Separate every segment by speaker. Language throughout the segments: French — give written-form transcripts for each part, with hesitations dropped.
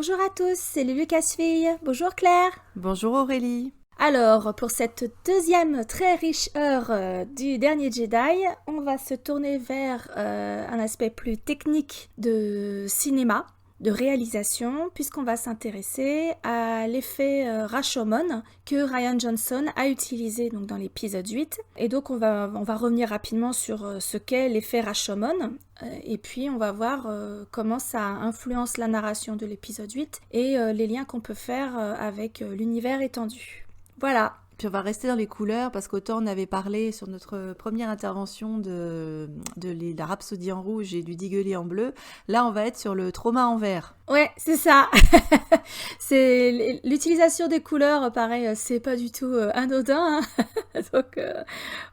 Speaker 1: Bonjour à tous, c'est les Lucasfilles. Bonjour Claire.
Speaker 2: Bonjour Aurélie.
Speaker 1: Alors, pour cette deuxième très riche heure du dernier Jedi, on va se tourner vers un aspect plus technique de cinéma, de réalisation, puisqu'on va s'intéresser à l'effet Rashomon que Rian Johnson a utilisé donc, dans l'épisode 8. Et donc on va revenir rapidement sur ce qu'est l'effet Rashomon, et puis on va voir comment ça influence la narration de l'épisode 8 et les liens qu'on peut faire avec l'univers étendu. Voilà.
Speaker 2: Puis on va rester dans les couleurs parce qu'autant on avait parlé sur notre première intervention de la Rhapsodie en rouge et du Diggly en bleu. Là, on va être sur le trauma en vert.
Speaker 1: Ouais, c'est ça. C'est l'utilisation des couleurs, pareil, c'est pas du tout anodin. Hein. Donc,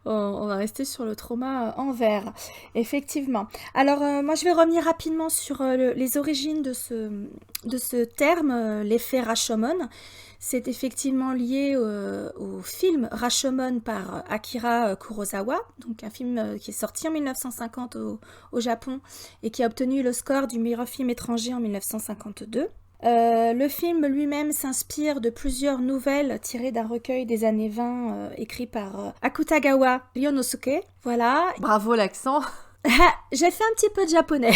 Speaker 1: on va rester sur le trauma en vert, effectivement. Alors, moi, je vais revenir rapidement sur les origines de ce terme, l'effet Rashomon. C'est effectivement lié au film Rashomon par Akira Kurosawa, donc un film qui est sorti en 1950 au Japon et qui a obtenu le score du meilleur film étranger en 1952. Le film lui-même s'inspire de plusieurs nouvelles tirées d'un recueil des années 20 écrit par Akutagawa Ryonosuke. Voilà.
Speaker 2: Bravo l'accent.
Speaker 1: J'ai fait un petit peu de japonais.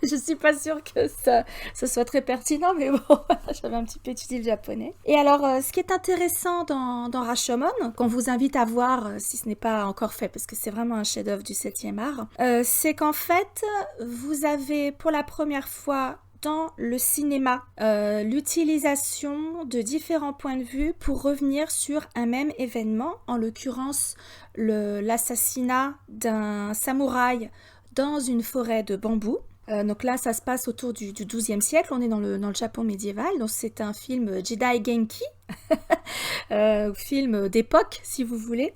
Speaker 1: Je suis pas sûre que ce soit très pertinent, mais bon, j'avais un petit peu étudié le japonais. Et alors, ce qui est intéressant dans Rashomon, qu'on vous invite à voir si ce n'est pas encore fait, parce que c'est vraiment un chef-d'œuvre du 7e art, c'est qu'en fait, vous avez pour la première fois dans le cinéma l'utilisation de différents points de vue pour revenir sur un même événement, en l'occurrence l'assassinat d'un samouraï dans une forêt de bambou. Donc là, ça se passe autour du XIIe siècle, on est dans le Japon médiéval, donc c'est un film Jedi Genki, film d'époque, si vous voulez.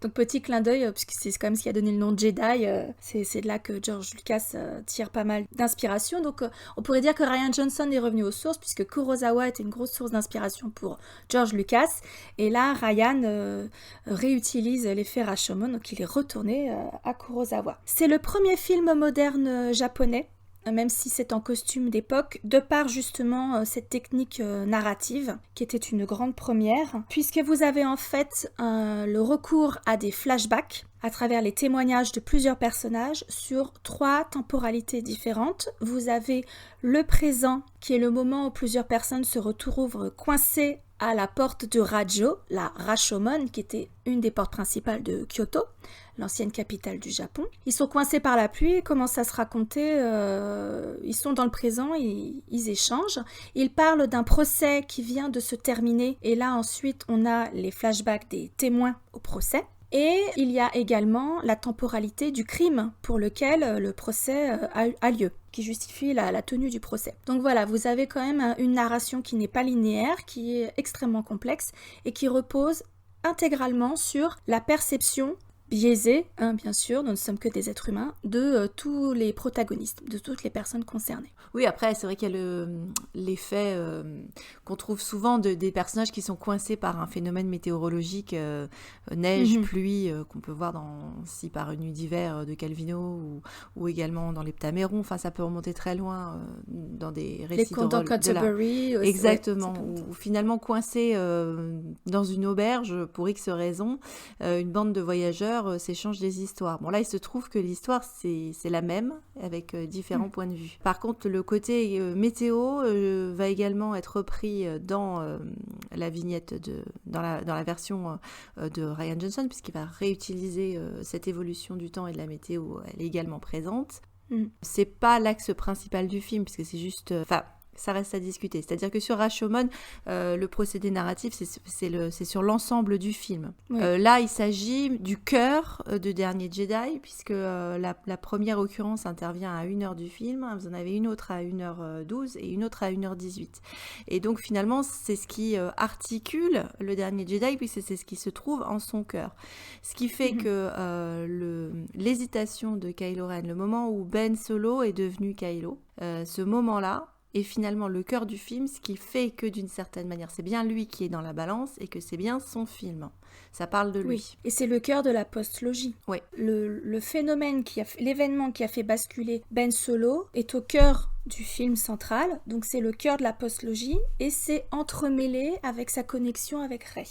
Speaker 1: Donc petit clin d'œil, puisque c'est quand même ce qui a donné le nom de Jedi, c'est de là que George Lucas tire pas mal d'inspiration. Donc on pourrait dire que Rian Johnson est revenu aux sources, puisque Kurosawa était une grosse source d'inspiration pour George Lucas, et là Rian réutilise l'effet Rashomon, donc il est retourné à Kurosawa. C'est le premier film moderne japonais, même si c'est en costume d'époque, de par justement cette technique narrative, qui était une grande première, puisque vous avez en fait le recours à des flashbacks à travers les témoignages de plusieurs personnages sur 3 temporalités différentes. Vous avez le présent, qui est le moment où plusieurs personnes se retrouvent coincées à la porte de Rajo, la Rashomon, qui était une des portes principales de Kyoto, l'ancienne capitale du Japon. Ils sont coincés par la pluie et commencent à se raconter, ils sont dans le présent, ils échangent. Ils parlent d'un procès qui vient de se terminer, et là ensuite on a les flashbacks des témoins au procès. Et il y a également la temporalité du crime pour lequel le procès a lieu, qui justifie la tenue du procès. Donc voilà, vous avez quand même une narration qui n'est pas linéaire, qui est extrêmement complexe et qui repose intégralement sur la perception biaisée, bien sûr, nous ne sommes que des êtres humains, de tous les protagonistes, de toutes les personnes concernées.
Speaker 2: Oui, après, c'est vrai qu'il y a l'effet qu'on trouve souvent des personnages qui sont coincés par un phénomène météorologique, neige, pluie, qu'on peut voir si par une nuit d'hiver de Calvino ou également dans les Ptamérons. Enfin, ça peut remonter très loin dans des récits
Speaker 1: les contes dans Canterbury.
Speaker 2: Exactement, ouais, ou finalement coincés dans une auberge pour X raisons, une bande de voyageurs s'échangent des histoires. Bon, là, il se trouve que l'histoire, c'est la même, avec différents points de vue. Par contre, le côté météo va également être repris dans la vignette, dans la version de Rian Johnson, puisqu'il va réutiliser cette évolution du temps et de la météo, elle est également présente. C'est pas l'axe principal du film, puisque c'est juste... ça reste à discuter. C'est-à-dire que sur Rashomon, le procédé narratif, c'est sur l'ensemble du film. Oui. Là, il s'agit du cœur de Dernier Jedi, puisque la première occurrence intervient à 1h du film, vous en avez une autre à 1h12 et une autre à 1h18. Et donc, finalement, c'est ce qui articule le Dernier Jedi, puisque c'est ce qui se trouve en son cœur. Ce qui fait que l'hésitation de Kylo Ren, le moment où Ben Solo est devenu Kylo, ce moment-là, est finalement le cœur du film, ce qui fait que d'une certaine manière, c'est bien lui qui est dans la balance et que c'est bien son film. Ça parle de lui.
Speaker 1: Oui, et c'est le cœur de la postlogie.
Speaker 2: Oui.
Speaker 1: Le phénomène, l'événement qui a fait basculer Ben Solo est au cœur du film central, donc c'est le cœur de la postlogie, et c'est entremêlé avec sa connexion avec Rey.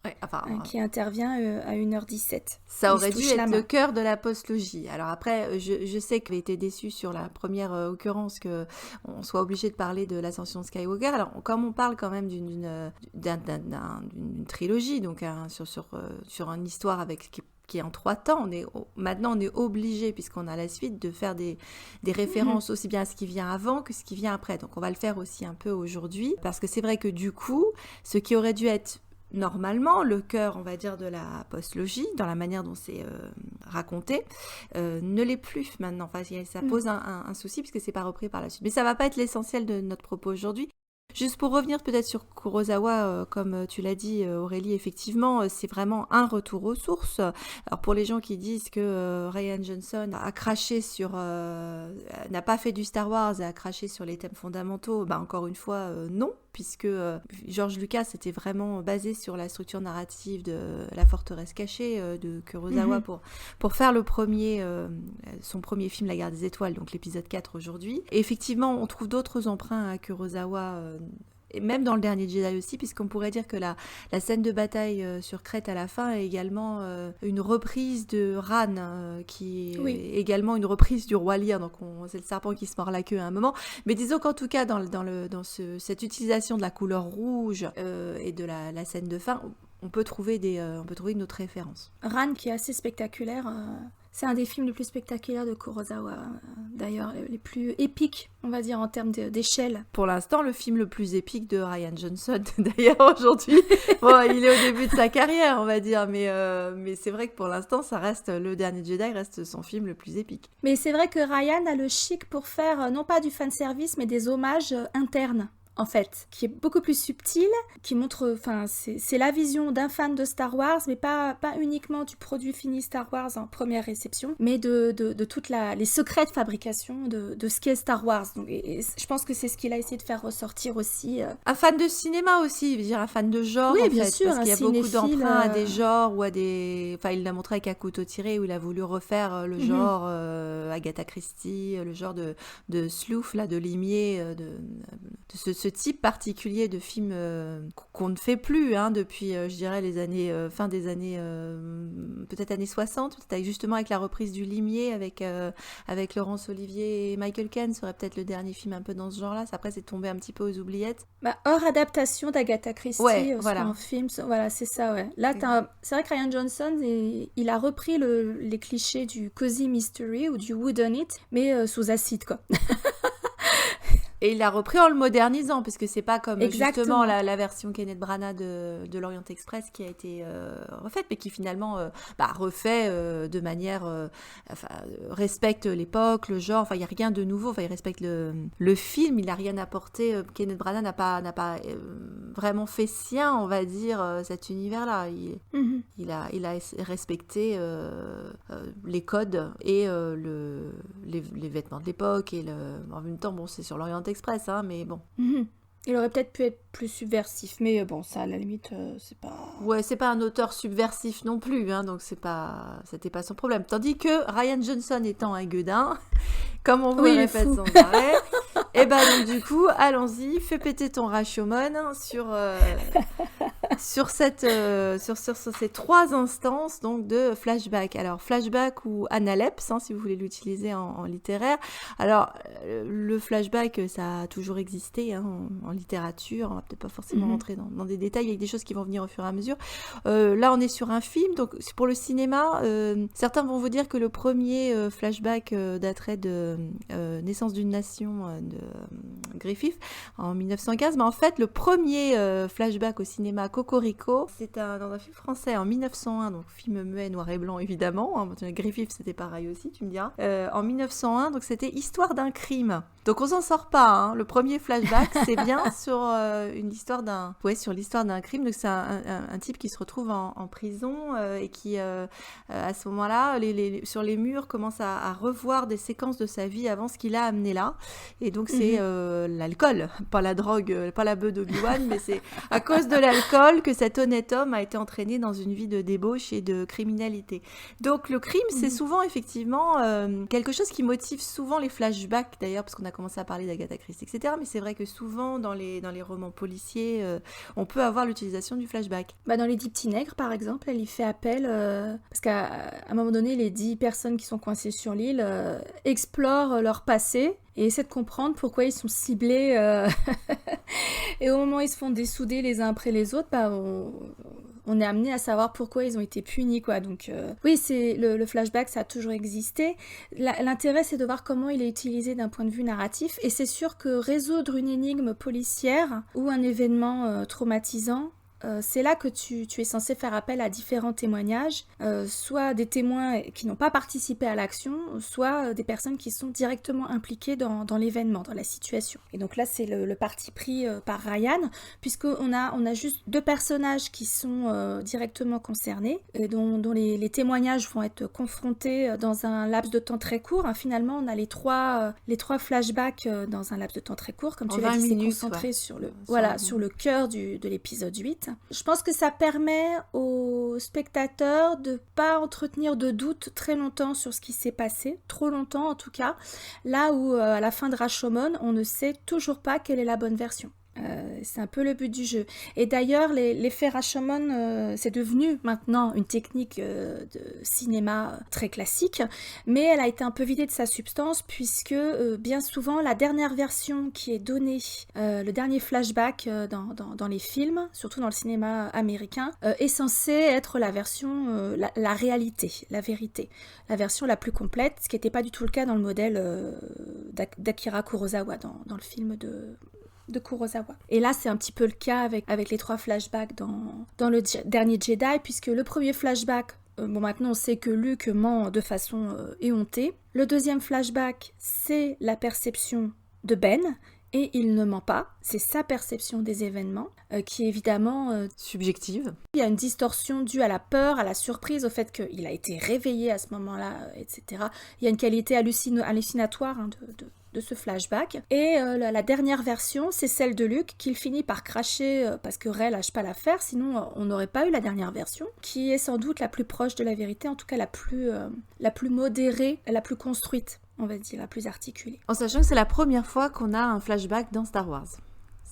Speaker 2: Ouais,
Speaker 1: qui intervient à 1h17.
Speaker 2: Ça aurait dû être le cœur de la postlogie. Alors après, je sais que j'ai été déçue sur la première occurrence qu'on soit obligé de parler de l'ascension de Skywalker. Alors, comme on parle quand même d'une trilogie, donc sur une histoire qui est en 3 temps, maintenant on est obligé, puisqu'on a la suite, de faire des références aussi bien à ce qui vient avant que ce qui vient après. Donc on va le faire aussi un peu aujourd'hui, parce que c'est vrai que du coup, ce qui aurait dû être normalement le cœur, on va dire, de la postlogie, dans la manière dont c'est raconté, ne l'est plus maintenant. Enfin, ça pose un souci puisque c'est pas repris par la suite. Mais ça va pas être l'essentiel de notre propos aujourd'hui. Juste pour revenir peut-être sur Kurosawa, comme tu l'as dit Aurélie, effectivement, c'est vraiment un retour aux sources. Alors pour les gens qui disent que Rian Johnson a craché n'a pas fait du Star Wars et a craché sur les thèmes fondamentaux, encore une fois, non, puisque George Lucas était vraiment basé sur la structure narrative de La Forteresse cachée de Kurosawa pour faire son premier film, La Guerre des Étoiles, donc l'épisode 4 aujourd'hui. Et effectivement, on trouve d'autres emprunts à Kurosawa, et même dans le dernier Jedi aussi, puisqu'on pourrait dire que la scène de bataille sur Crète à la fin est également une reprise de Ran, qui est également une reprise du Roi Lear, donc c'est le serpent qui se mord la queue à un moment. Mais disons qu'en tout cas, dans cette utilisation de la couleur rouge et de la scène de fin, on peut trouver une autre référence.
Speaker 1: Ran, qui est assez spectaculaire. C'est un des films les plus spectaculaires de Kurosawa, d'ailleurs, les plus épiques, on va dire, en termes d'échelle.
Speaker 2: Pour l'instant, le film le plus épique de Rian Johnson, d'ailleurs, aujourd'hui. Bon, il est au début de sa carrière, on va dire, mais c'est vrai que pour l'instant, ça reste, le dernier Jedi reste son film le plus épique.
Speaker 1: Mais c'est vrai que Rian a le chic pour faire, non pas du fanservice, mais des hommages internes. En fait, qui est beaucoup plus subtil, qui montre, c'est la vision d'un fan de Star Wars, mais pas uniquement du produit fini Star Wars en première réception, mais de toutes les secrets de fabrication de ce qu'est Star Wars. Donc, et je pense que c'est ce qu'il a essayé de faire ressortir aussi.
Speaker 2: Un fan de cinéma aussi, je veux dire un fan de genre,
Speaker 1: oui,
Speaker 2: en
Speaker 1: bien
Speaker 2: fait,
Speaker 1: sûr,
Speaker 2: parce qu'il y a beaucoup d'emprunts à des genres ou à des... Enfin, il l'a montré avec À couteau tiré, où il a voulu refaire le genre Agatha Christie, le genre de Slough, là, de limier, de ce type particulier de film qu'on ne fait plus depuis, je dirais, les années, fin des années, peut-être années 60, peut-être justement avec la reprise du limier avec Laurence Olivier et Michael Caine, serait peut-être le dernier film un peu dans ce genre-là. Après, c'est tombé un petit peu aux oubliettes.
Speaker 1: Hors adaptation d'Agatha Christie,
Speaker 2: voilà.
Speaker 1: En film, voilà, c'est ça, ouais. Là, c'est vrai que Rian Johnson, il a repris les clichés du cozy mystery ou du whodunit, mais sous acide, quoi.
Speaker 2: Et il l'a repris en le modernisant, parce que c'est pas comme
Speaker 1: Exactement.
Speaker 2: justement la version Kenneth Branagh de l'Orient Express qui a été refaite, mais qui finalement refait de manière... respecte l'époque, le genre, il n'y a rien de nouveau, il respecte le film, il n'a rien apporté. Kenneth Branagh n'a pas vraiment fait sien, on va dire, cet univers-là. Il a respecté les codes et les vêtements de l'époque, et en même temps, bon, c'est sur l'Orient Express, mais bon.
Speaker 1: Il aurait peut-être pu être plus subversif, mais bon, ça, à la limite, c'est pas...
Speaker 2: Ouais, c'est pas un auteur subversif non plus, donc c'était pas son problème. Tandis que Rian Johnson étant un gueudin, comme on vous le répète sans arrêt, et donc du coup, allons-y, fais péter ton Rashomon sur ces 3 instances donc de flashback. Alors, flashback ou analepse, si vous voulez l'utiliser en littéraire. Alors, le flashback, ça a toujours existé en littérature. On va peut-être pas forcément rentrer dans des détails, avec des choses qui vont venir au fur et à mesure. Là, on est sur un film, donc pour le cinéma, certains vont vous dire que le premier flashback daterait de Naissance d'une nation de Griffith en 1915, mais en fait, le premier flashback au cinéma, Cocorico, c'est dans un film français en 1901, donc film muet, noir et blanc évidemment. Griffith, c'était pareil aussi, tu me diras. En 1901, donc c'était Histoire d'un crime. Donc on s'en sort pas, hein. Le premier flashback, c'est bien sur sur l'histoire d'un crime. Donc c'est un type qui se retrouve en prison et qui, à ce moment-là, sur les murs, commence à revoir des séquences de sa vie avant ce qui l'a amené là. Et donc c'est l'alcool, pas la drogue, pas la beuh d'Obi-Wan, mais c'est à cause de l'alcool que cet honnête homme a été entraîné dans une vie de débauche et de criminalité. Donc le crime, c'est souvent effectivement quelque chose qui motive souvent les flashbacks, d'ailleurs, parce qu'on a commencé à parler d'Agatha Christie, etc. Mais c'est vrai que souvent, dans les romans policiers, on peut avoir l'utilisation du flashback.
Speaker 1: Dans Les 10 petits nègres, par exemple, elle y fait appel, parce qu'à un moment donné, les 10 personnes qui sont coincées sur l'île explorent leur passé et essaient de comprendre pourquoi ils sont ciblés. Et au moment où ils se font dessouder les uns après les autres, on est amené à savoir pourquoi ils ont été punis, quoi. Donc oui, c'est le flashback, ça a toujours existé. L'intérêt, c'est de voir comment il est utilisé d'un point de vue narratif. Et c'est sûr que résoudre une énigme policière ou un événement traumatisant, c'est là que tu es censé faire appel à différents témoignages, soit des témoins qui n'ont pas participé à l'action, soit des personnes qui sont directement impliquées dans l'événement, dans la situation. Et donc là, c'est le parti pris par Ryan, puisqu'on a juste 2 personnages qui sont directement concernés, et dont les témoignages vont être confrontés dans un laps de temps très court. Finalement, on a les trois flashbacks dans un laps de temps très court, comme tu l'as dit, c'est concentré sur le cœur de l'épisode 8. Je pense que ça permet aux spectateurs de pas entretenir de doutes très longtemps sur ce qui s'est passé, trop longtemps en tout cas, là où à la fin de Rashomon, on ne sait toujours pas quelle est la bonne version. C'est un peu le but du jeu. Et d'ailleurs, l'effet Rashomon, c'est devenu maintenant une technique de cinéma très classique, mais elle a été un peu vidée de sa substance, puisque bien souvent, la dernière version qui est donnée, le dernier flashback dans les films, surtout dans le cinéma américain, est censée être la version, la réalité, la vérité, la version la plus complète, ce qui n'était pas du tout le cas dans le modèle d'Akira Kurosawa, dans le film de Kurosawa. Et là, c'est un petit peu le cas avec les 3 flashbacks dans le dernier Jedi, puisque le premier flashback, maintenant on sait que Luke ment de façon éhontée. Le deuxième flashback, c'est la perception de Ben, et il ne ment pas, c'est sa perception des événements, qui est évidemment
Speaker 2: subjective.
Speaker 1: Il y a une distorsion due à la peur, à la surprise, au fait qu'il a été réveillé à ce moment-là, etc. Il y a une qualité hallucinatoire de ce flashback. Et la dernière version, c'est celle de Luke, qu'il finit par cracher parce que Rey lâche pas l'affaire, sinon on n'aurait pas eu la dernière version, qui est sans doute la plus proche de la vérité, en tout cas la plus modérée, la plus construite, on va dire, la plus articulée.
Speaker 2: En sachant que c'est la première fois qu'on a un flashback dans Star Wars.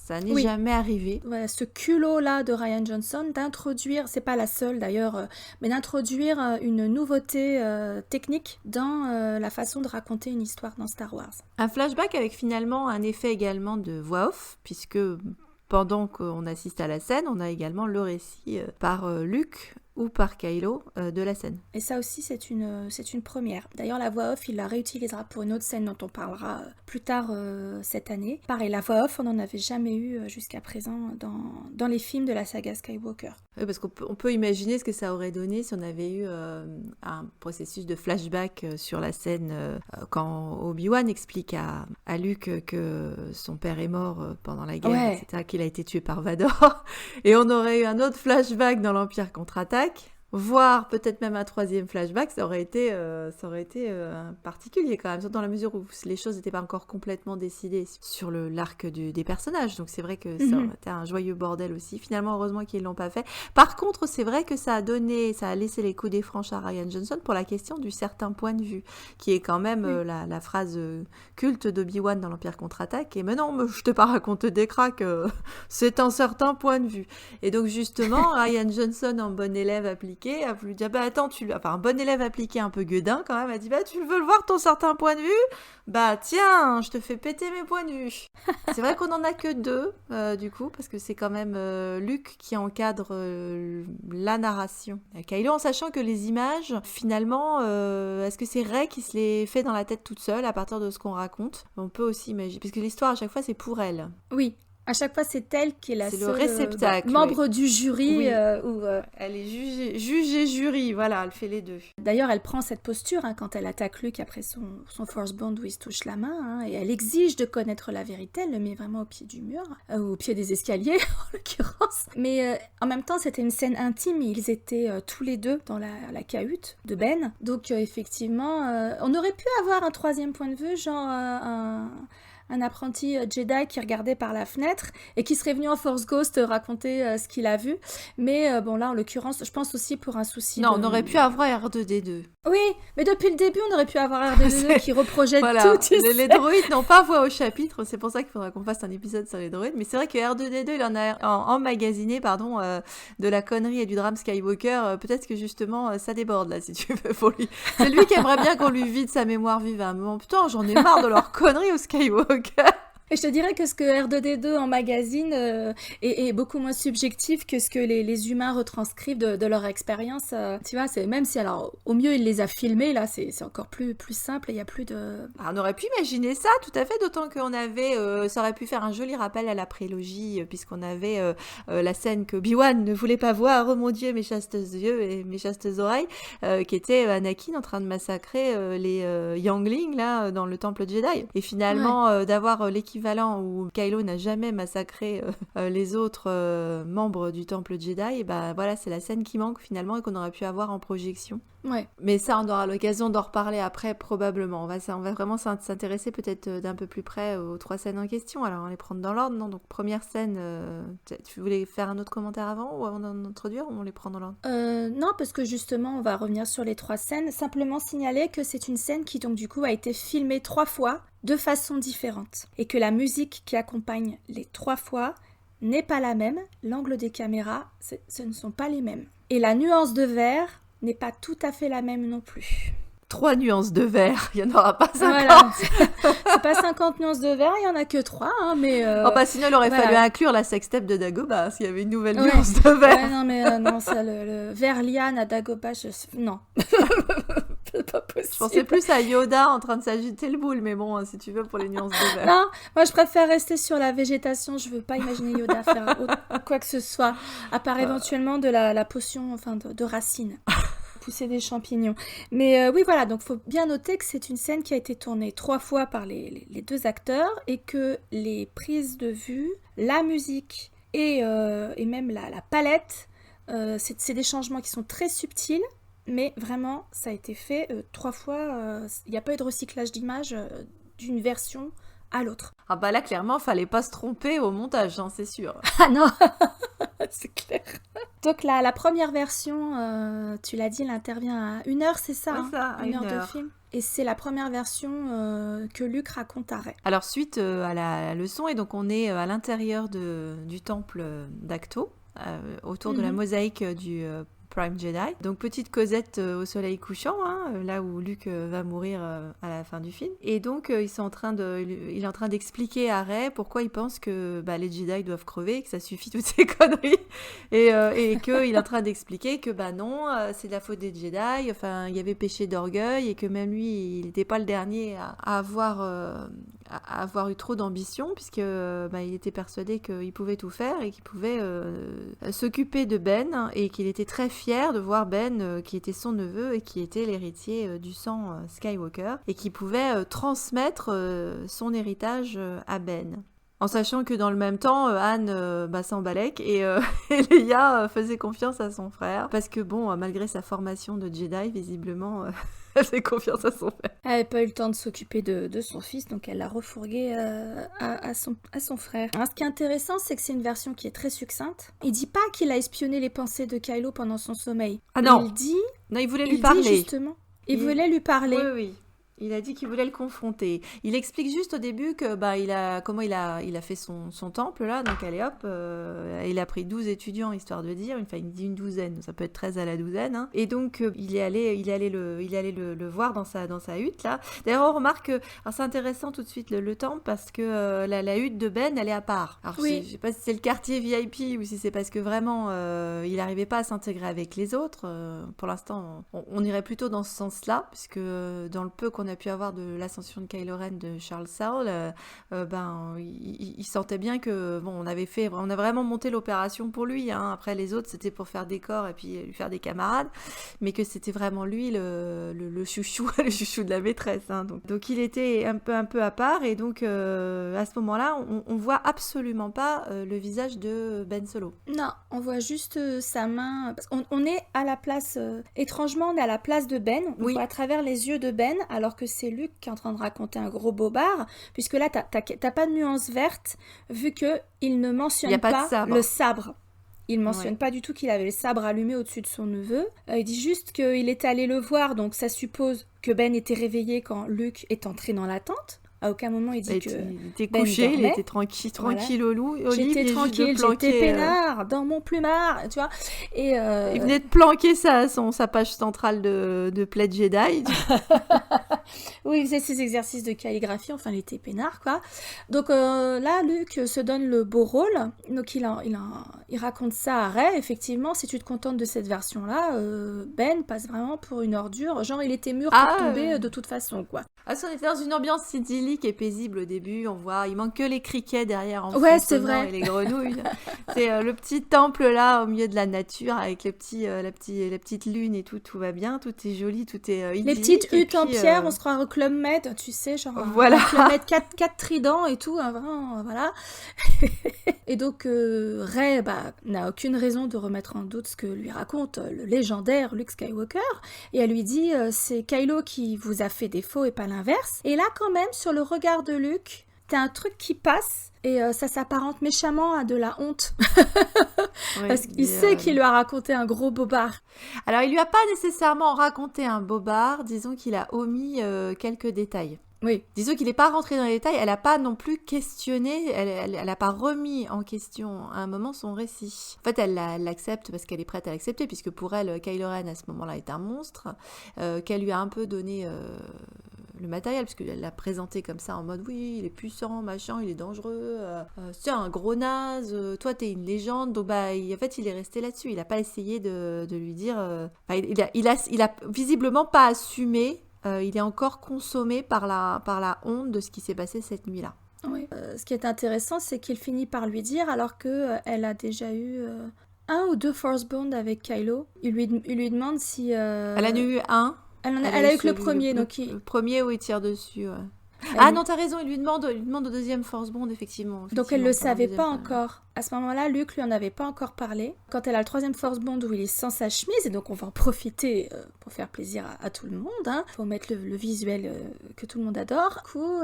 Speaker 2: Ça n'est jamais arrivé.
Speaker 1: Voilà, ce culot-là de Rian Johnson d'introduire, c'est pas la seule d'ailleurs, mais d'introduire une nouveauté technique dans la façon de raconter une histoire dans Star Wars.
Speaker 2: Un flashback avec finalement un effet également de voix off, puisque pendant qu'on assiste à la scène, on a également le récit par Luke ou par Kylo de la scène.
Speaker 1: Et ça aussi, c'est une première. D'ailleurs, la voix off, il la réutilisera pour une autre scène dont on parlera plus tard cette année. Pareil, la voix off, on n'en avait jamais eu jusqu'à présent dans les films de la saga Skywalker.
Speaker 2: Oui, parce qu'on peut imaginer ce que ça aurait donné si on avait eu un processus de flashback sur la scène quand Obi-Wan explique à Luke que son père est mort pendant la guerre, etc., qu'il a été tué par Vador. Et on aurait eu un autre flashback dans l'Empire contre-attaque, voire peut-être même un 3e flashback, ça aurait été particulier quand même, surtout dans la mesure où les choses n'étaient pas encore complètement décidées sur l'arc des personnages, donc c'est vrai que ça aurait été un joyeux bordel aussi. Finalement, heureusement qu'ils ne l'ont pas fait. Par contre, c'est vrai que ça a laissé les coups des franches à Rian Johnson pour la question du certain point de vue, qui est quand même la phrase culte d'Obi-Wan dans l'Empire contre-attaque, et mais non, je t'ai pas raconté des cracks, c'est un certain point de vue. Et donc justement, Rian Johnson, en bon élève appliqué, a voulu dire attends, un bon élève appliqué un peu gueudin quand même, a dit tu veux le voir ton certain point de vue, tiens, je te fais péter mes points de vue. C'est vrai qu'on en a que 2 du coup, parce que c'est quand même Luke qui encadre la narration. Kylo, en sachant que les images, finalement, est-ce que c'est Rey qui se les fait dans la tête toute seule à partir de ce qu'on raconte? On peut aussi imaginer, parce que l'histoire à chaque fois c'est pour elle.
Speaker 1: Oui. À chaque fois, c'est elle qui est la
Speaker 2: C'est le
Speaker 1: seule
Speaker 2: réceptacle,
Speaker 1: membre du jury.
Speaker 2: Oui.
Speaker 1: Où,
Speaker 2: Elle est juge et jury, voilà, elle fait les deux.
Speaker 1: D'ailleurs, elle prend cette posture hein, quand elle attaque Luke après son Force Bond où il se touche la main. Hein, et elle exige de connaître la vérité. Elle le met vraiment au pied du mur, au pied des escaliers en l'occurrence. Mais en même temps, c'était une scène intime. Ils étaient tous les deux dans la cahute de Ben. Donc effectivement, on aurait pu avoir un troisième point de vue, genre un apprenti Jedi qui regardait par la fenêtre et qui serait venu en Force Ghost raconter ce qu'il a vu. Mais bon, là, en l'occurrence, je pense aussi pour un souci
Speaker 2: Non, on aurait pu avoir R2D2.
Speaker 1: Oui, mais depuis le début, on aurait pu avoir R2D2 qui reprojette
Speaker 2: voilà.
Speaker 1: tout.
Speaker 2: Les droïdes n'ont pas voix au chapitre, c'est pour ça qu'il faudra qu'on fasse un épisode sur les droïdes. Mais c'est vrai que R2D2, il en a emmagasiné de la connerie et du drame Skywalker. Peut-être que justement, ça déborde là, si tu veux, pour lui. C'est lui qui aimerait bien qu'on lui vide sa mémoire vive à un moment. Putain, j'en ai marre de leur connerie au Skywalker.
Speaker 1: Et je te dirais que ce que R2D2 en magazine est beaucoup moins subjectif que ce que les humains retranscrivent de leur expérience. Tu vois, même si alors au mieux il les a filmés, là c'est encore plus simple et il n'y a plus de...
Speaker 2: On aurait pu imaginer ça, tout à fait, d'autant qu'on avait, ça aurait pu faire un joli rappel à la prélogie, puisqu'on avait la scène que Obi-Wan ne voulait pas voir, oh mon Dieu, mes chastes yeux et mes chastes oreilles, qui était Anakin en train de massacrer les Younglings, là, dans le temple Jedi. Et finalement, d'avoir l'équivalent où Kylo n'a jamais massacré les autres membres du temple Jedi, et bah voilà, c'est la scène qui manque finalement et qu'on aurait pu avoir en projection.
Speaker 1: Ouais.
Speaker 2: Mais ça, on aura l'occasion d'en reparler après, probablement. On va vraiment s'intéresser peut-être d'un peu plus près aux 3 scènes en question. Alors, on va les prendre dans l'ordre, non? Donc, première scène, tu voulais faire un autre commentaire avant ou avant d'introduire, ou on les prend dans l'ordre?
Speaker 1: Non, parce que justement, on va revenir sur les 3 scènes. Simplement signaler que c'est une scène qui, donc, du coup, a été filmée 3 fois de façon différente. Et que la musique qui accompagne les 3 fois n'est pas la même. L'angle des caméras, ce ne sont pas les mêmes. Et la nuance de vert n'est pas tout à fait la même non plus.
Speaker 2: 3 nuances de vert, il n'y en aura pas 50.
Speaker 1: Voilà. C'est pas 50 nuances de vert, il n'y en a que 3, hein, mais...
Speaker 2: sinon, il aurait fallu inclure la sextape de Dagobah, s'il y avait une nouvelle nuance de vert.
Speaker 1: Ouais, non, mais non, ça, le vert liane à Dagobah, non. C'est pas possible.
Speaker 2: Je pensais plus à Yoda en train de s'agiter le boule, mais bon, si tu veux, pour les nuances de vert.
Speaker 1: Non, moi je préfère rester sur la végétation, je veux pas imaginer Yoda faire quoi que ce soit, à part éventuellement de la potion, enfin de racines. Pousser des champignons. Mais oui, voilà, donc faut bien noter que c'est une scène qui a été tournée 3 fois par les 2 acteurs et que les prises de vue, la musique et même la palette, c'est des changements qui sont très subtils, mais vraiment, ça a été fait 3 fois. Il n'y a pas eu de recyclage d'images d'une version à l'autre.
Speaker 2: Ah bah là, clairement, fallait pas se tromper au montage, hein, c'est sûr.
Speaker 1: Ah non. C'est clair. Donc la première version, tu l'as dit, elle intervient à 1 heure, c'est ça?
Speaker 2: Ouais, ça, à
Speaker 1: 1 heure
Speaker 2: heure
Speaker 1: de film. Et c'est la première version que Luke raconte à Rey.
Speaker 2: Alors suite à la leçon, et donc on est à l'intérieur du temple d'Acto, autour de la mosaïque du Prime Jedi. Donc petite Cosette au soleil couchant, hein, là où Luke va mourir à la fin du film. Et donc il est en train d'expliquer à Rey pourquoi il pense que les Jedi doivent crever, que ça suffit toutes ces conneries, et qu'il est en train d'expliquer que non, c'est de la faute des Jedi, enfin il y avait péché d'orgueil et que même lui il n'était pas le dernier à avoir eu trop d'ambition, puisque il était persuadé qu'il pouvait tout faire et qu'il pouvait s'occuper de Ben, et qu'il était très fier de voir Ben qui était son neveu et qui était l'héritier du sang Skywalker, et qui pouvait transmettre son héritage à Ben. En sachant que dans le même temps, Anne s'emballait et Leia faisait confiance à son frère, parce que malgré sa formation de Jedi, visiblement... Elle fait confiance à son frère.
Speaker 1: Elle n'avait pas eu le temps de s'occuper de son fils, donc elle l'a refourgué à son frère. Alors, ce qui est intéressant, c'est que c'est une version qui est très succincte. Il dit pas qu'il a espionné les pensées de Kylo pendant son sommeil.
Speaker 2: Ah non.
Speaker 1: Il
Speaker 2: voulait lui parler.
Speaker 1: Dit justement. Il voulait lui parler.
Speaker 2: Oui. Il a dit qu'il voulait le confronter. Il explique juste au début que il a fait son temple là, donc allez hop, il a pris 12 étudiants histoire de dire, il dit une douzaine, ça peut être 13 à la douzaine, hein. Et donc il est allé le voir dans sa hutte là. D'ailleurs on remarque que, alors c'est intéressant tout de suite le temple, parce que la hutte de Ben elle est à part. Alors je sais pas si c'est le quartier VIP ou si c'est parce que vraiment il n'arrivait pas à s'intégrer avec les autres. Pour l'instant on irait plutôt dans ce sens-là, puisque dans le peu qu'on qu'on a pu avoir de l'ascension de Kylo Ren de Charles Soule, il sentait bien que bon, on a vraiment monté l'opération pour lui. Hein. Après les autres, c'était pour faire des corps et puis lui faire des camarades, mais que c'était vraiment lui le chouchou, le chouchou de la maîtresse. Hein. Donc il était un peu à part, et donc à ce moment-là, on voit absolument pas le visage de Ben Solo.
Speaker 1: Non, on voit juste sa main. Parce qu'on est à la place. Étrangement, on est à la place de Ben. On voit à travers les yeux de Ben, alors que c'est Luke qui est en train de raconter un gros bobard. Puisque là, t'as pas de nuance verte, vu que il ne mentionne pas le sabre. Il ne mentionne pas du tout qu'il avait le sabre allumé au-dessus de son neveu. Il dit juste qu'il est allé le voir, donc ça suppose que Ben était réveillé quand Luke est entré dans la tente. À aucun moment il dit
Speaker 2: il était couché, Ben il était tranquille au loup.
Speaker 1: J'étais tranquille, j'étais peinard dans mon plumard, tu vois. Et
Speaker 2: il venait de planquer sa page centrale de Plaid Jedi.
Speaker 1: Oui, il faisait ses exercices de calligraphie, enfin il était peinard, quoi. Donc là, Luke se donne le beau rôle. Donc il raconte ça à Rey. Effectivement, si tu te contentes de cette version-là, Ben passe vraiment pour une ordure. Genre, il était mûr pour tomber de toute façon, quoi.
Speaker 2: Ah, si on était dans une ambiance idyllique et paisible au début, on voit, il manque que les criquets derrière en fond
Speaker 1: c'est vrai.
Speaker 2: Et les grenouilles. C'est le petit temple là au milieu de la nature avec la petite lune et tout va bien, tout est joli, tout est idyllique.
Speaker 1: Les petites huttes en pierre, on se croit au Club Med, tu sais, genre
Speaker 2: voilà.
Speaker 1: Club Med 4 tridents et tout, hein, vraiment, voilà. Et donc Rey n'a aucune raison de remettre en doute ce que lui raconte le légendaire Luke Skywalker, et elle lui dit c'est Kylo qui vous a fait défaut et pas l'inverse. Et là quand même sur le regard de Luke, t'as un truc qui passe et ça s'apparente méchamment à de la honte. Parce qu'il sait qu'il lui a raconté un gros bobard.
Speaker 2: Alors il lui a pas nécessairement raconté un bobard, disons qu'il a omis quelques détails.
Speaker 1: Oui.
Speaker 2: Disons qu'il n'est pas rentré dans les détails, elle n'a pas non plus questionné, elle n'a pas remis en question à un moment son récit. En fait, elle l'accepte parce qu'elle est prête à l'accepter, puisque pour elle, Kylo Ren à ce moment-là est un monstre, qu'elle lui a un peu donné le matériel, parce qu'elle l'a présenté comme ça en mode oui, il est puissant, machin, il est dangereux, c'est un gros naze, toi t'es une légende, donc en fait il est resté là-dessus, il n'a pas essayé de lui dire, il a visiblement pas assumé. Il est encore consommé par la honte de ce qui s'est passé cette nuit-là.
Speaker 1: Oui. Ce qui est intéressant, c'est qu'il finit par lui dire, alors qu'elle a déjà eu 1 ou 2 Force Bond avec Kylo, il lui demande si...
Speaker 2: Elle en a eu un.
Speaker 1: Elle a eu que le premier.
Speaker 2: Le premier où il tire dessus, ouais. Non, t'as raison, il lui demande au deuxième Force Bond, effectivement.
Speaker 1: Donc elle le savait pas encore. À ce moment-là, Luke lui en avait pas encore parlé. Quand elle a le 3e Force Bond où il est sans sa chemise, et donc on va en profiter pour faire plaisir à tout le monde, hein. Faut mettre le visuel que tout le monde adore. Du coup,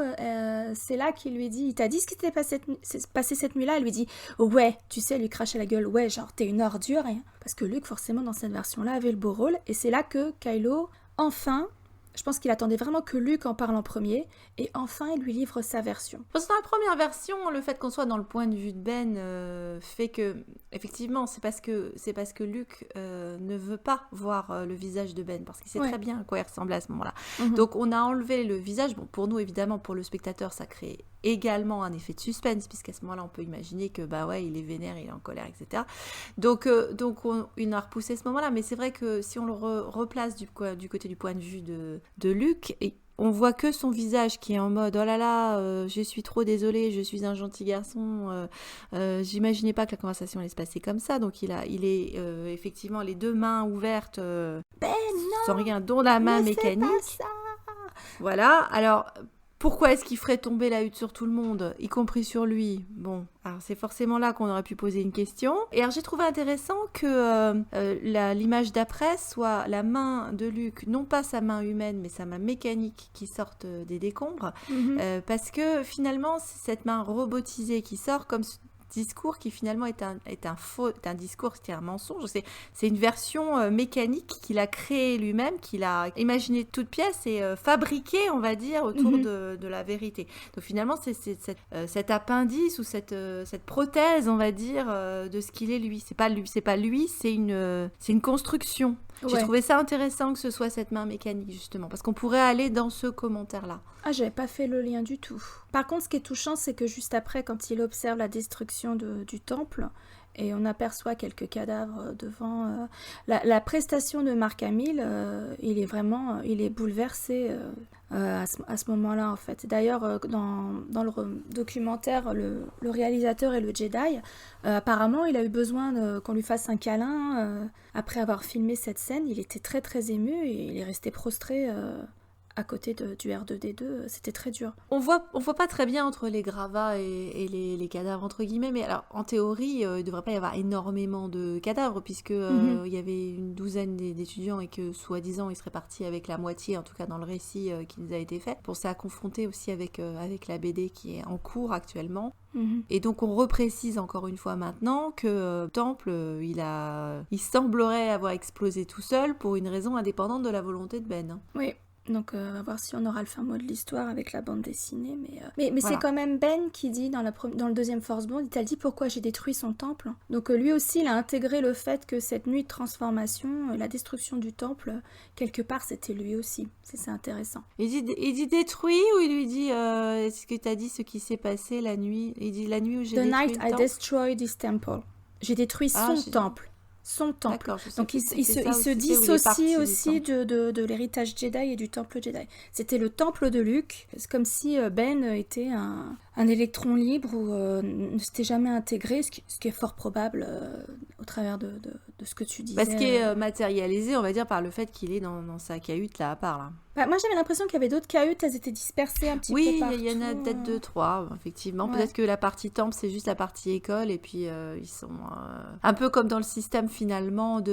Speaker 1: c'est là qu'il lui dit, il t'a dit ce qui s'était passé cette nuit-là. Elle lui dit, ouais, tu sais, elle lui crache à la gueule, ouais, genre t'es une ordure, hein. Parce que Luke, forcément, dans cette version-là, avait le beau rôle. Et c'est là que Kylo, enfin... Je pense qu'il attendait vraiment que Luke en parle en premier, et enfin il lui livre sa version.
Speaker 2: Parce que dans la première version, le fait qu'on soit dans le point de vue de Ben fait que, effectivement, c'est parce que Luke ne veut pas voir le visage de Ben, parce qu'il sait très bien à quoi il ressemblait à ce moment-là. Mm-hmm. Donc on a enlevé le visage. Bon, pour nous, évidemment, pour le spectateur, ça crée également un effet de suspense, puisqu'à ce moment-là, on peut imaginer que, il est vénère, il est en colère, etc. Donc il a repoussé ce moment-là, mais c'est vrai que si on le replace du côté du point de vue de Luke, et on voit que son visage qui est en mode oh là là, je suis trop désolée, je suis un gentil garçon, j'imaginais pas que la conversation allait se passer comme ça, donc il est effectivement les 2 mains ouvertes, sans rien, dont la main mécanique.
Speaker 1: Fais pas ça.
Speaker 2: Voilà, alors pourquoi est-ce qu'il ferait tomber la hutte sur tout le monde, y compris sur lui? Bon, alors c'est forcément là qu'on aurait pu poser une question. Et alors j'ai trouvé intéressant que l'image d'après soit la main de Luke, non pas sa main humaine, mais sa main mécanique qui sorte des décombres, parce que finalement c'est cette main robotisée qui sort comme discours qui finalement est un discours, c'était un mensonge. C'est une version mécanique qu'il a créée lui-même, qu'il a imaginé toute pièce et fabriquée, on va dire, autour de la vérité. Donc finalement, c'est cet appendice ou cette prothèse, on va dire, de ce qu'il est lui. C'est pas lui, c'est une construction. Ouais. J'ai trouvé ça intéressant que ce soit cette main mécanique, justement, parce qu'on pourrait aller dans ce commentaire-là.
Speaker 1: Ah, j'avais pas fait le lien du tout. Par contre, ce qui est touchant, c'est que juste après, quand il observe la destruction du temple, et on aperçoit quelques cadavres devant. La prestation de Mark Hamill, il est bouleversé à ce moment-là en fait. D'ailleurs, dans le documentaire, le réalisateur et le Jedi, apparemment, il a eu besoin qu'on lui fasse un câlin après avoir filmé cette scène. Il était très très ému et il est resté prostré. À côté du R2D2, c'était très dur.
Speaker 2: On voit pas très bien entre les gravats et les cadavres, entre guillemets, mais alors, en théorie, il ne devrait pas y avoir énormément de cadavres, puisque il y avait une douzaine d'étudiants et que, soi-disant, ils seraient partis avec la moitié, en tout cas dans le récit qui nous a été fait. Pour ça, confronter aussi avec la BD qui est en cours actuellement. Et donc on reprécise encore une fois maintenant que le temple, il semblerait avoir explosé tout seul pour une raison indépendante de la volonté de Ben.
Speaker 1: Oui. Donc, on va voir si on aura le fin mot de l'histoire avec la bande dessinée. Mais
Speaker 2: Voilà.
Speaker 1: c'est quand même Ben qui dit dans le deuxième Force Bond, il t'a dit pourquoi j'ai détruit son temple. Donc, lui aussi, il a intégré le fait que cette nuit de transformation, la destruction du temple, quelque part, c'était lui aussi. C'est intéressant.
Speaker 2: Il dit détruit ou il lui dit est-ce que t'as dit ce qui s'est passé la nuit? Il dit la nuit où j'ai
Speaker 1: The
Speaker 2: détruit
Speaker 1: night
Speaker 2: le
Speaker 1: I
Speaker 2: temple.
Speaker 1: destroyed this temple. J'ai détruit son temple. Son temple.
Speaker 2: D'accord, je sais
Speaker 1: Donc
Speaker 2: plus
Speaker 1: il
Speaker 2: si
Speaker 1: se
Speaker 2: c'était ça ou si c'était où il est parti
Speaker 1: dissocie
Speaker 2: du
Speaker 1: aussi
Speaker 2: temple.
Speaker 1: de l'héritage Jedi et du temple Jedi. C'était le temple de Luke. C'est comme si Ben était un électron libre ou ne s'était jamais intégré, ce qui est fort probable au travers de ce que tu disais.
Speaker 2: Parce qu'il est matérialisé, on va dire, par le fait qu'il est dans sa cahute là à part là.
Speaker 1: Bah, moi j'avais l'impression qu'il y avait d'autres cahutes, elles étaient dispersées un petit peu partout.
Speaker 2: Oui, il y en a peut-être 2-3, effectivement.
Speaker 1: Ouais.
Speaker 2: Peut-être que la partie temple, c'est juste la partie école, et puis ils sont un peu comme dans le système finalement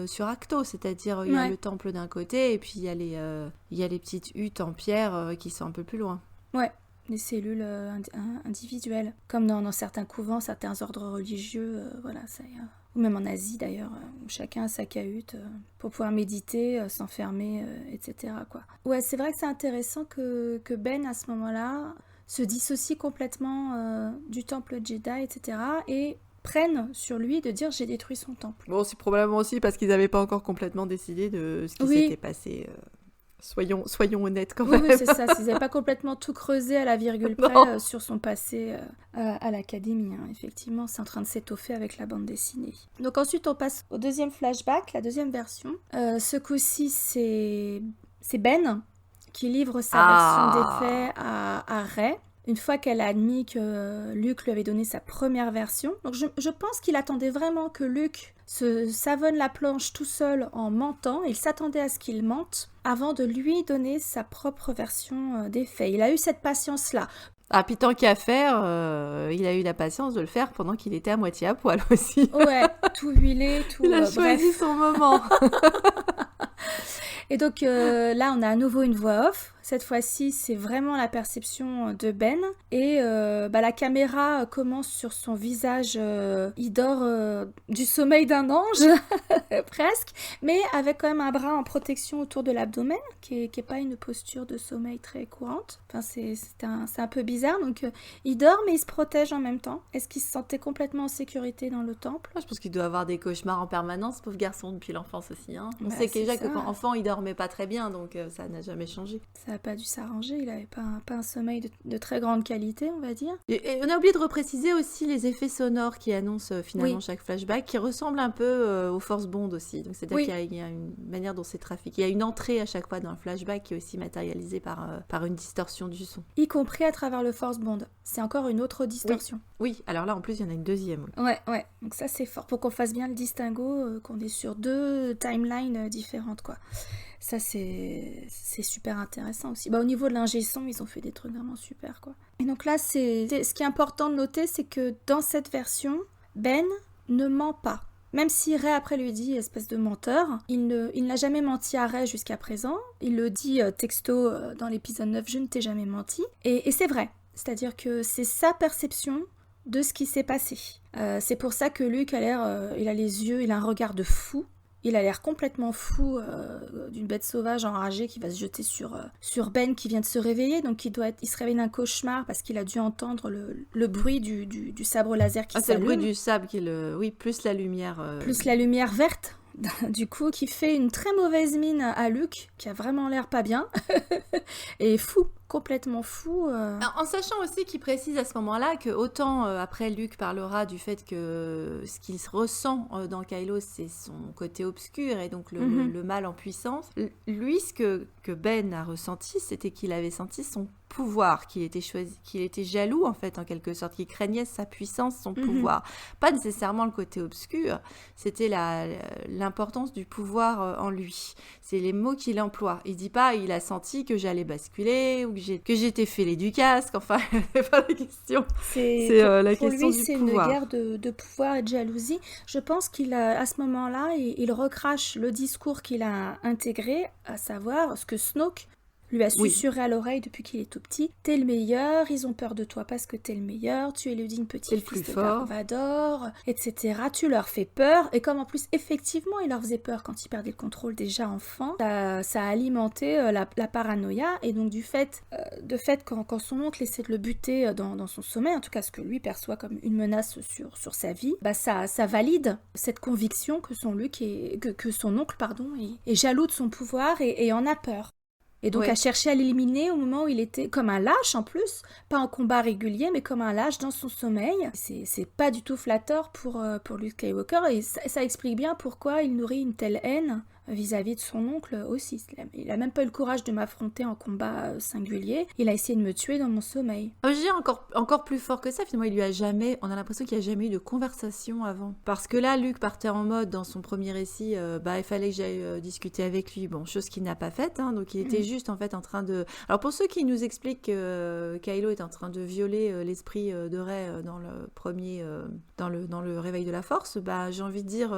Speaker 2: sur Acto, c'est-à-dire il y a le temple d'un côté, et puis il y a les petites huttes en pierre qui sont un peu plus loin.
Speaker 1: Ouais. Les cellules individuelles, comme dans certains couvents, certains ordres religieux, voilà, ou même en Asie d'ailleurs, où chacun a sa cahute pour pouvoir méditer, s'enfermer, etc. quoi. Ouais, c'est vrai que c'est intéressant que Ben, à ce moment-là, se dissocie complètement du temple Jedi, etc. et prenne sur lui de dire j'ai détruit son temple.
Speaker 2: Bon, c'est probablement aussi parce qu'ils n'avaient pas encore complètement décidé de ce qui s'était passé. Soyons honnêtes quand même.
Speaker 1: Oui, c'est ça. S'ils n'avaient pas complètement tout creusé à la virgule près sur son passé à l'académie. Hein. Effectivement, c'est en train de s'étoffer avec la bande dessinée. Donc ensuite, on passe au deuxième flashback, la deuxième version. Ce coup-ci, c'est Ben qui livre sa version des faits à Rey. Une fois qu'elle a admis que Luke lui avait donné sa première version. Donc je pense qu'il attendait vraiment que Luke se savonne la planche tout seul en mentant. Il s'attendait à ce qu'il mente avant de lui donner sa propre version des faits. Il a eu cette patience-là.
Speaker 2: Ah, puis tant qu'à faire, il a eu la patience de le faire pendant qu'il était à moitié à poil aussi.
Speaker 1: Ouais, tout huilé, tout...
Speaker 2: Il a choisi son moment.
Speaker 1: Et donc là, on a à nouveau une voix off. Cette fois-ci, c'est vraiment la perception de Ben. Et la caméra commence sur son visage. Il dort du sommeil d'un ange, presque, mais avec quand même un bras en protection autour de l'abdomen, qui est pas une posture de sommeil très courante. Enfin, c'est un peu bizarre. Donc, il dort, mais il se protège en même temps. Est-ce qu'il se sentait complètement en sécurité dans le temple?
Speaker 2: Je pense qu'il doit avoir des cauchemars en permanence, pauvre garçon, depuis l'enfance aussi. Hein. On
Speaker 1: Bah,
Speaker 2: sait déjà
Speaker 1: c'est
Speaker 2: que
Speaker 1: ça.
Speaker 2: quand enfant, il dormait pas très bien, donc ça n'a jamais changé.
Speaker 1: Ça n'a pas dû s'arranger. Il n'avait pas un sommeil de très grande qualité, on va dire.
Speaker 2: Et on a oublié de repréciser aussi les effets sonores qui annoncent finalement chaque flashback, qui ressemblent un peu aux Force Bond aussi. Donc c'est-à-dire qu'il y a une manière dont c'est trafiqué. Il y a une entrée à chaque fois dans le flashback qui est aussi matérialisée par une distorsion du son.
Speaker 1: Y compris à travers le Force Bond. C'est encore une autre distorsion.
Speaker 2: Oui, alors là en plus il y en a une deuxième. Oui.
Speaker 1: Ouais. Donc ça c'est fort. Pour qu'on fasse bien le distinguo, qu'on est sur deux timelines différentes, quoi. Ça, c'est super intéressant aussi. Au niveau de l'ingé son, ils ont fait des trucs vraiment super, quoi. Et donc là, ce qui est important de noter, c'est que dans cette version, Ben ne ment pas. Même si Rey après lui dit espèce de menteur, il n'a jamais menti à Rey jusqu'à présent. Il le dit texto dans l'épisode 9, je ne t'ai jamais menti. Et c'est vrai. C'est-à-dire que c'est sa perception de ce qui s'est passé. C'est pour ça que Luke il a les yeux, il a un regard de fou. Il a l'air complètement fou d'une bête sauvage enragée qui va se jeter sur Ben qui vient de se réveiller. Donc il se réveille d'un cauchemar parce qu'il a dû entendre le bruit du sabre laser qui s'allume.
Speaker 2: C'est le bruit du sabre plus la lumière.
Speaker 1: Plus la lumière verte. Du coup, qui fait une très mauvaise mine à Luke, qui a vraiment l'air pas bien, et fou, complètement fou.
Speaker 2: En sachant aussi qu'il précise à ce moment-là que autant après Luke parlera du fait que ce qu'il ressent dans Kylo, c'est son côté obscur et donc le mal en puissance. Lui, ce que Ben a ressenti, c'était qu'il avait senti son pouvoir, qu'il était jaloux en fait en quelque sorte, qu'il craignait sa puissance, son pouvoir. Pas nécessairement le côté obscur, c'était l'importance du pouvoir en lui. C'est les mots qu'il emploie. Il dit pas il a senti que j'allais basculer ou que j'étais fêlé du casque, enfin c'est pas la question. C'est la question
Speaker 1: lui,
Speaker 2: du
Speaker 1: c'est
Speaker 2: pouvoir.
Speaker 1: une guerre de pouvoir et de jalousie. Je pense à ce moment-là, il recrache le discours qu'il a intégré, à savoir ce que Snoke lui a susurré à l'oreille depuis qu'il est tout petit. T'es le meilleur, ils ont peur de toi parce que t'es le meilleur, tu es le digne petit-fils de Dark Vador, etc. Tu leur fais peur, et comme en plus, effectivement, il leur faisait peur quand ils perdaient le contrôle déjà enfant, ça a alimenté la paranoïa, et donc quand son oncle essaie de le buter dans son sommeil, en tout cas ce que lui perçoit comme une menace sur sa vie, ça valide cette conviction que son oncle est jaloux de son pouvoir et en a peur. Et donc a cherché à l'éliminer au moment où il était comme un lâche en plus, pas en combat régulier, mais comme un lâche dans son sommeil. C'est pas du tout flatteur pour Luke Skywalker, et ça explique bien pourquoi il nourrit une telle haine vis-à-vis de son oncle aussi. Il a même pas eu le courage de m'affronter en combat singulier, il a essayé de me tuer dans mon sommeil.
Speaker 2: Je dirais encore plus fort que ça, finalement, on a l'impression qu'il n'y a jamais eu de conversation avant. Parce que là, Luke partait en mode, dans son premier récit, il fallait que j'aille discuter avec lui, chose qu'il n'a pas faite, donc il était juste en fait en train de... Alors pour ceux qui nous expliquent que Kylo est en train de violer l'esprit de Rey dans le premier... dans le réveil de la Force, j'ai envie de dire,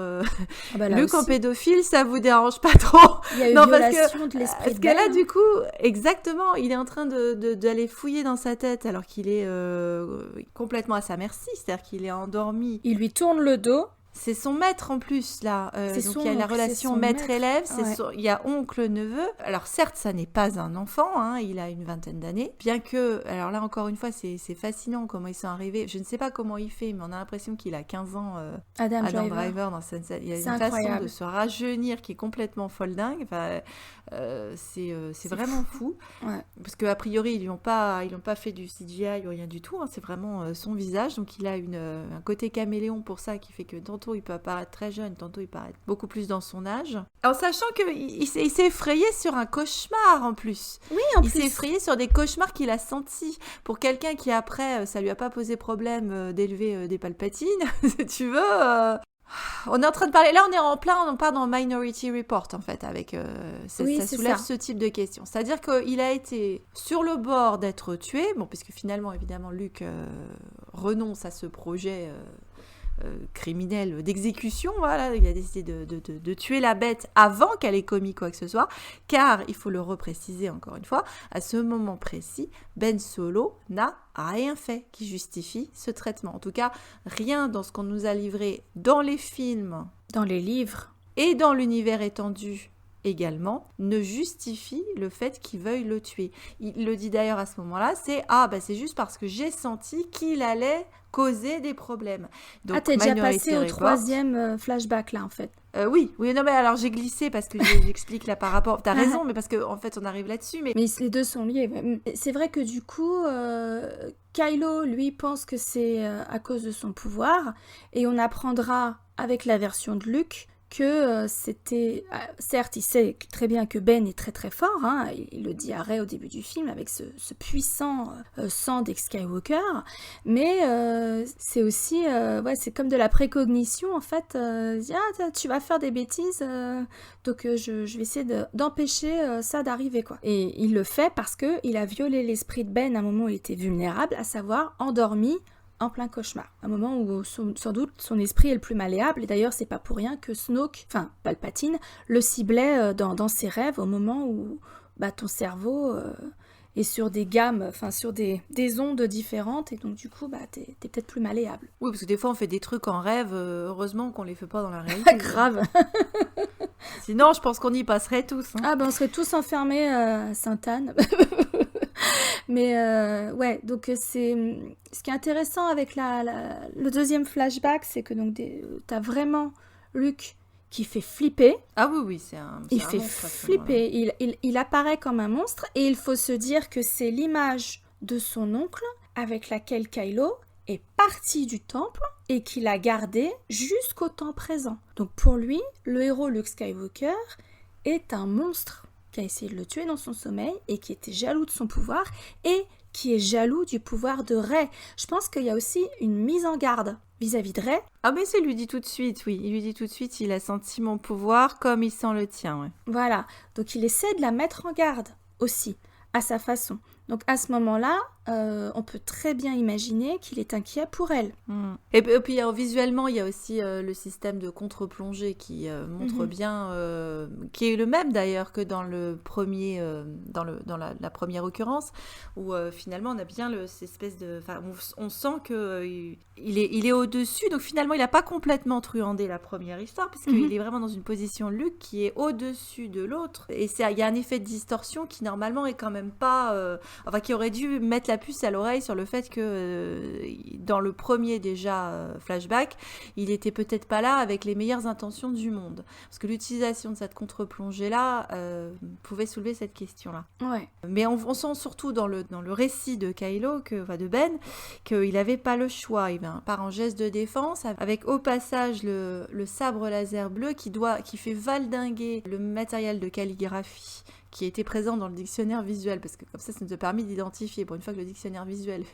Speaker 2: Luke en pédophile, ça vous dérange pas trop.
Speaker 1: Il y a eu violation de l'esprit de Ben.
Speaker 2: Parce que là, du coup, exactement, il est en train d'aller fouiller dans sa tête alors qu'il est complètement à sa merci, c'est-à-dire qu'il est endormi.
Speaker 1: Il lui tourne le dos.
Speaker 2: C'est son maître en plus, là. Donc il y a la relation maître-élève, il y a oncle-neveu. Alors certes, ça n'est pas un enfant, il a une vingtaine d'années. Bien que, alors là encore une fois, c'est fascinant comment ils sont arrivés. Je ne sais pas comment il fait, mais on a l'impression qu'il a 15 ans,
Speaker 1: Adam Driver
Speaker 2: dans Sunset. Il y a une
Speaker 1: incroyable.
Speaker 2: façon de se rajeunir qui est complètement folle dingue. Enfin, c'est vraiment fou.
Speaker 1: Ouais.
Speaker 2: Parce qu'a priori, ils n'ont pas fait du CGI ou rien du tout. C'est vraiment son visage. Donc il a un côté caméléon pour ça qui fait que tantôt il peut apparaître très jeune, tantôt il paraît beaucoup plus dans son âge. En sachant qu'il s'est effrayé sur un cauchemar en plus.
Speaker 1: Oui,
Speaker 2: il s'est effrayé sur des cauchemars qu'il a sentis. Pour quelqu'un qui après, ça lui a pas posé problème d'élever des Palpatines, si tu veux... On est en train de parler, là on part dans Minority Report en fait, avec ça soulève ce type de questions. C'est-à-dire qu'il a été sur le bord d'être tué, puisque finalement évidemment Luke renonce à ce projet criminel d'exécution, voilà, il a décidé de tuer la bête avant qu'elle ait commis quoi que ce soit, car, il faut le repréciser encore une fois, à ce moment précis, Ben Solo n'a rien fait qui justifie ce traitement. En tout cas, rien dans ce qu'on nous a livré dans les films,
Speaker 1: dans les livres
Speaker 2: et dans l'univers étendu également, ne justifie le fait qu'il veuille le tuer. Il le dit d'ailleurs à ce moment-là, c'est juste parce que j'ai senti qu'il allait causer des problèmes. Donc,
Speaker 1: t'es déjà passé au troisième flashback là en fait.
Speaker 2: Oui, non mais alors j'ai glissé parce que j'explique là par rapport... T'as raison, mais parce qu'en fait on arrive là-dessus. Mais
Speaker 1: les deux sont liés. C'est vrai que du coup, Kylo, lui, pense que c'est à cause de son pouvoir, et on apprendra avec la version de Luke que c'était... certes, il sait très bien que Ben est très très fort, il le dit à Rey au début du film, avec ce puissant sang des Skywalker, mais c'est aussi... c'est comme de la précognition, en fait. Tu vas faire des bêtises, donc je vais essayer d'empêcher ça d'arriver, quoi. Et il le fait parce qu'il a violé l'esprit de Ben à un moment où il était vulnérable, à savoir endormi, en plein cauchemar, un moment où sans doute son esprit est le plus malléable, et d'ailleurs c'est pas pour rien que Snoke, enfin Palpatine, le ciblait dans ses rêves au moment où ton cerveau est sur des gammes, enfin sur des ondes différentes, et donc du coup t'es peut-être plus malléable.
Speaker 2: Oui, parce que des fois on fait des trucs en rêve, heureusement qu'on les fait pas dans la réalité.
Speaker 1: Grave.
Speaker 2: Sinon je pense qu'on y passerait tous.
Speaker 1: On serait tous enfermés à Sainte-Anne. Mais donc c'est ce qui est intéressant avec le deuxième flashback, c'est que donc t'as vraiment Luke qui fait flipper.
Speaker 2: Ah oui, c'est
Speaker 1: Il
Speaker 2: un
Speaker 1: fait
Speaker 2: monstre à ce moment-là.
Speaker 1: flipper. Il apparaît comme un monstre et il faut se dire que c'est l'image de son oncle avec laquelle Kylo est parti du temple et qu'il a gardé jusqu'au temps présent. Donc pour lui, le héros Luke Skywalker est un monstre qui a essayé de le tuer dans son sommeil et qui était jaloux de son pouvoir et qui est jaloux du pouvoir de Rey. Je pense qu'il y a aussi une mise en garde vis-à-vis de Rey.
Speaker 2: Ah mais ça, il lui dit tout de suite, oui. Il lui dit tout de suite, il a senti mon pouvoir comme il sent le tien, ouais.
Speaker 1: Voilà, donc il essaie de la mettre en garde aussi, à sa façon. Donc à ce moment-là, on peut très bien imaginer qu'il est inquiet pour elle.
Speaker 2: Et puis visuellement, il y a aussi le système de contre-plongée qui montre bien, qui est le même d'ailleurs que dans le premier, dans la première occurrence, où finalement on a bien cette espèce de, on sent que il est au-dessus. Donc finalement, il n'a pas complètement truandé la première histoire, puisqu'il est vraiment dans une position Luke qui est au-dessus de l'autre. Et il y a un effet de distorsion qui normalement est quand même pas, qui aurait dû mettre la puce à l'oreille sur le fait que dans le premier déjà flashback, il était peut-être pas là avec les meilleures intentions du monde. Parce que l'utilisation de cette contre-plongée-là pouvait soulever cette question-là.
Speaker 1: Ouais.
Speaker 2: Mais on sent surtout dans le récit de Kylo, de Ben, qu'il n'avait pas le choix. Il part en geste de défense, avec au passage le sabre laser bleu qui fait valdinguer le matériel de calligraphie qui était présent dans le dictionnaire visuel, parce que comme ça nous a permis d'identifier, pour une fois que le dictionnaire visuel,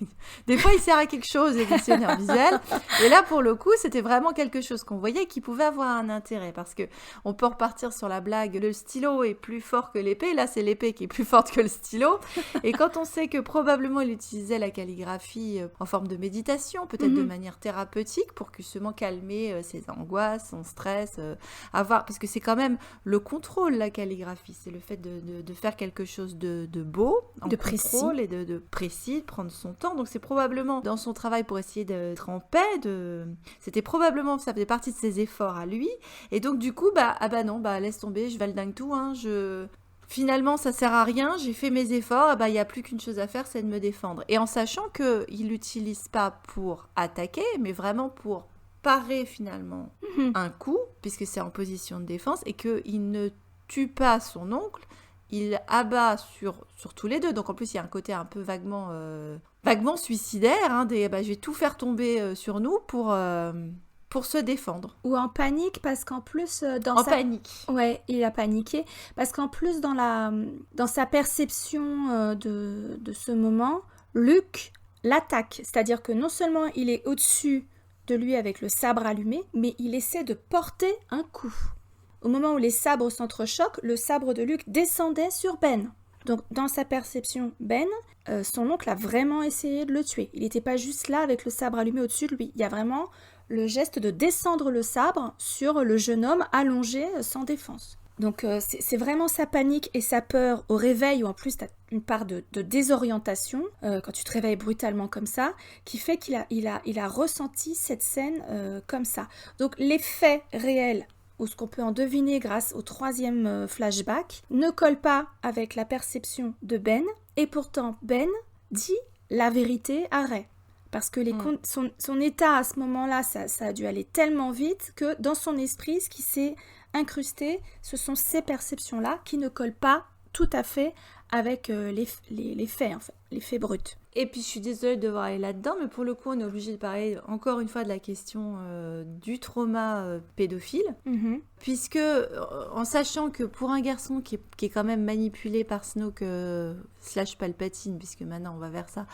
Speaker 2: des fois il sert à quelque chose, le dictionnaire visuel, et là pour le coup c'était vraiment quelque chose qu'on voyait qui pouvait avoir un intérêt, parce que on peut repartir sur la blague, le stylo est plus fort que l'épée, là c'est l'épée qui est plus forte que le stylo, et quand on sait que probablement il utilisait la calligraphie en forme de méditation, peut-être de manière thérapeutique, pour justement calmer ses angoisses, son stress, parce que c'est quand même le contrôle, la calligraphie, c'est le fait de faire quelque chose de beau,
Speaker 1: de précis,
Speaker 2: et de précis, de prendre son temps. Donc c'est probablement dans son travail pour essayer d'être en paix, c'était probablement, ça faisait partie de ses efforts à lui. Et donc du coup, non, laisse tomber, je valdingue tout, finalement ça sert à rien, j'ai fait mes efforts, il n'y a plus qu'une chose à faire, c'est de me défendre. Et en sachant qu'il l'utilise pas pour attaquer, mais vraiment pour parer finalement un coup, puisque c'est en position de défense, et qu'il ne tue pas son oncle, il abat sur tous les deux. Donc en plus, il y a un côté un peu vaguement suicidaire, je vais tout faire tomber sur nous pour se défendre.
Speaker 1: Ou en panique, parce qu'en plus...
Speaker 2: panique.
Speaker 1: Ouais, il a paniqué. Parce qu'en plus, dans sa perception de ce moment, Luke l'attaque. C'est-à-dire que non seulement il est au-dessus de lui avec le sabre allumé, mais il essaie de porter un coup. Au moment où les sabres s'entrechoquent, le sabre de Luke descendait sur Ben. Donc, dans sa perception, Ben, son oncle a vraiment essayé de le tuer. Il n'était pas juste là avec le sabre allumé au-dessus de lui. Il y a vraiment le geste de descendre le sabre sur le jeune homme allongé sans défense. Donc, c'est vraiment sa panique et sa peur au réveil, où en plus, tu as une part de désorientation, quand tu te réveilles brutalement comme ça, qui fait qu'il a ressenti cette scène comme ça. Donc, les faits réels, ou ce qu'on peut en deviner grâce au troisième flashback, ne colle pas avec la perception de Ben, et pourtant Ben dit la vérité à Rey. Parce que son état à ce moment-là, ça a dû aller tellement vite que dans son esprit, ce qui s'est incrusté, ce sont ces perceptions-là qui ne collent pas tout à fait avec les faits, en fait, les faits bruts.
Speaker 2: Et puis je suis désolée de devoir aller là-dedans, mais pour le coup on est obligé de parler encore une fois de la question du trauma pédophile, puisque en sachant que pour un garçon qui est quand même manipulé par Snoke / Palpatine, puisque maintenant on va vers ça,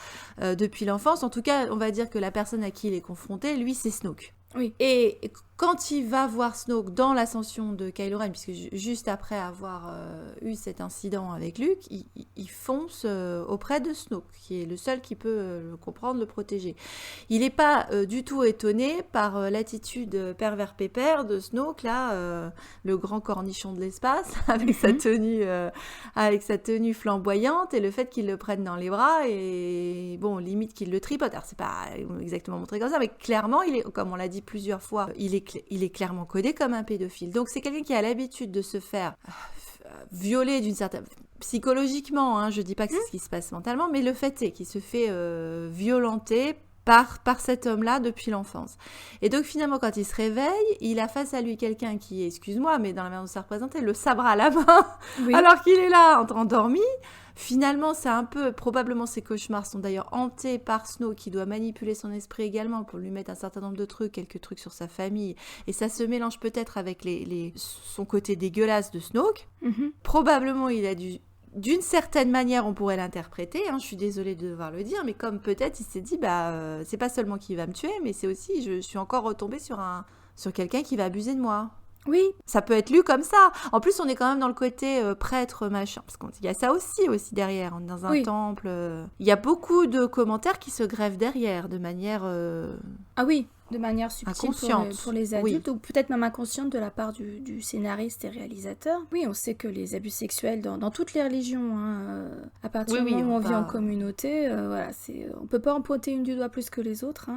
Speaker 2: depuis l'enfance, en tout cas on va dire que la personne à qui il est confronté, lui c'est Snoke.
Speaker 1: Oui.
Speaker 2: Et quand il va voir Snoke dans l'ascension de Kylo Ren, puisque juste après avoir eu cet incident avec Luke, il fonce auprès de Snoke, qui est le seul qui peut le comprendre, le protéger. Il n'est pas du tout étonné par l'attitude pervers pépère de Snoke, là, le grand cornichon de l'espace, avec sa tenue flamboyante, et le fait qu'il le prenne dans les bras, et bon, limite qu'il le tripote. Alors c'est pas exactement montré comme ça, mais clairement, il est, comme on l'a dit plusieurs fois, il est clairement codé comme un pédophile. Donc c'est quelqu'un qui a l'habitude de se faire violer d'une certaine... psychologiquement, je dis pas que c'est ce qui se passe mentalement, mais le fait est qu'il se fait violenter par cet homme-là depuis l'enfance. Et donc finalement, quand il se réveille, il a face à lui quelqu'un qui, excuse-moi, mais dans la manière dont c'est représenté, le sabre à la main,
Speaker 1: Oui.
Speaker 2: alors qu'il est là, endormi. Finalement, c'est un peu, probablement ses cauchemars sont d'ailleurs hantés par Snow qui doit manipuler son esprit également pour lui mettre un certain nombre de trucs, quelques trucs sur sa famille. Et ça se mélange peut-être avec son côté dégueulasse de Snoke. Probablement, il a dû, d'une certaine manière, on pourrait l'interpréter, je suis désolée de devoir le dire, mais comme peut-être il s'est dit, c'est pas seulement qu'il va me tuer, mais c'est aussi, je suis encore retombée sur quelqu'un qui va abuser de moi.
Speaker 1: Oui.
Speaker 2: Ça peut être lu comme ça. En plus, on est quand même dans le côté prêtre, machin. Parce qu'il y a ça aussi derrière. On est dans un temple. Il y a beaucoup de commentaires qui se greffent derrière, de manière...
Speaker 1: Ah oui, de manière subtile pour les adultes,
Speaker 2: oui.
Speaker 1: ou peut-être même inconsciente de la part du scénariste et réalisateur. Oui, on sait que les abus sexuels dans toutes les religions, à partir du moment où on vit en communauté, voilà, on peut pas en pointer une du doigt plus que les autres.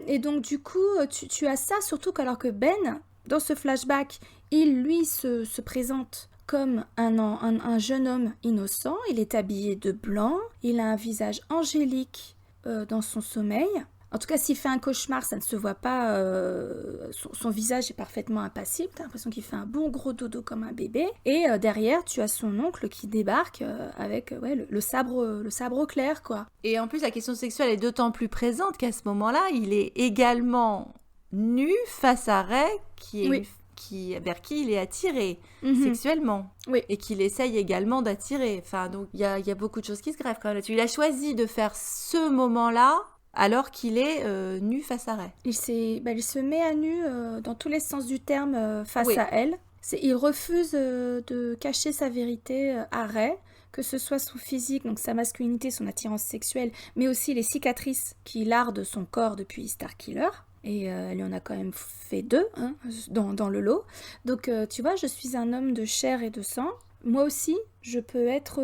Speaker 1: Et donc, du coup, tu as ça, surtout qu'alors que Ben... Dans ce flashback, il, lui, se présente comme un jeune homme innocent. Il est habillé de blanc, il a un visage angélique dans son sommeil. En tout cas, s'il fait un cauchemar, ça ne se voit pas. Son visage est parfaitement impassible. Tu as l'impression qu'il fait un bon gros dodo comme un bébé. Et derrière, tu as son oncle qui débarque avec le sabre au clair, quoi.
Speaker 2: Et en plus, la question sexuelle est d'autant plus présente qu'à ce moment-là, il est également... nu face à Rey vers qui il est attiré sexuellement et qu'il essaye également d'attirer. Enfin, donc il y a beaucoup de choses qui se greffent quand même là-dessus. Il a choisi de faire ce moment-là alors qu'il est nu face à Rey.
Speaker 1: Il se met à nu dans tous les sens du terme face à elle. Il refuse de cacher sa vérité à Rey, que ce soit son physique, donc sa masculinité, son attirance sexuelle, mais aussi les cicatrices qui lardent son corps depuis Starkiller. Et elle en a quand même fait 2 dans le lot. Donc tu vois, je suis un homme de chair et de sang. Moi aussi, je peux être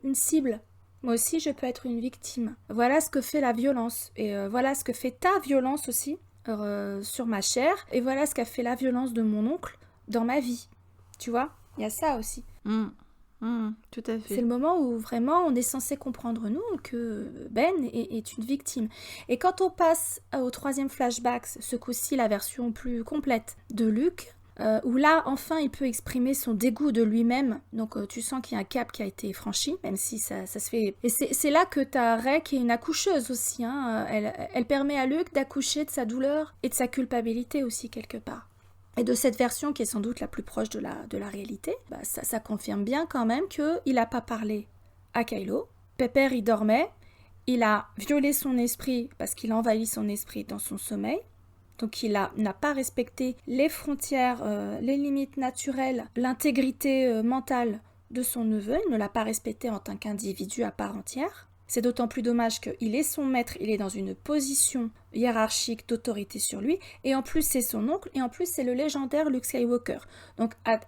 Speaker 1: une cible. Moi aussi, je peux être une victime. Voilà ce que fait la violence. Et voilà ce que fait ta violence aussi sur ma chair. Et voilà ce qu'a fait la violence de mon oncle dans ma vie. Tu vois, il y a ça aussi.
Speaker 2: Tout à fait.
Speaker 1: C'est le moment où vraiment on est censé comprendre, nous, que Ben est une victime. Et quand on passe au 3e flashback, ce coup-ci la version plus complète de Luke, où là, enfin, il peut exprimer son dégoût de lui-même. Donc, tu sens qu'il y a un cap qui a été franchi, même si ça se fait... Et c'est là que t'as Rey, qui est une accoucheuse aussi. Elle permet à Luke d'accoucher de sa douleur et de sa culpabilité aussi, quelque part. Et de cette version qui est sans doute la plus proche de la réalité, ça confirme bien quand même qu'il n'a pas parlé à Kylo. Pepper, il dormait, il a violé son esprit parce qu'il a envahi son esprit dans son sommeil. Donc il n'a pas respecté les frontières, les limites naturelles, l'intégrité mentale de son neveu. Il ne l'a pas respecté en tant qu'individu à part entière. C'est d'autant plus dommage qu'il est son maître, il est dans une position hiérarchique d'autorité sur lui, et en plus c'est son oncle, et en plus c'est le légendaire Luke Skywalker. Donc à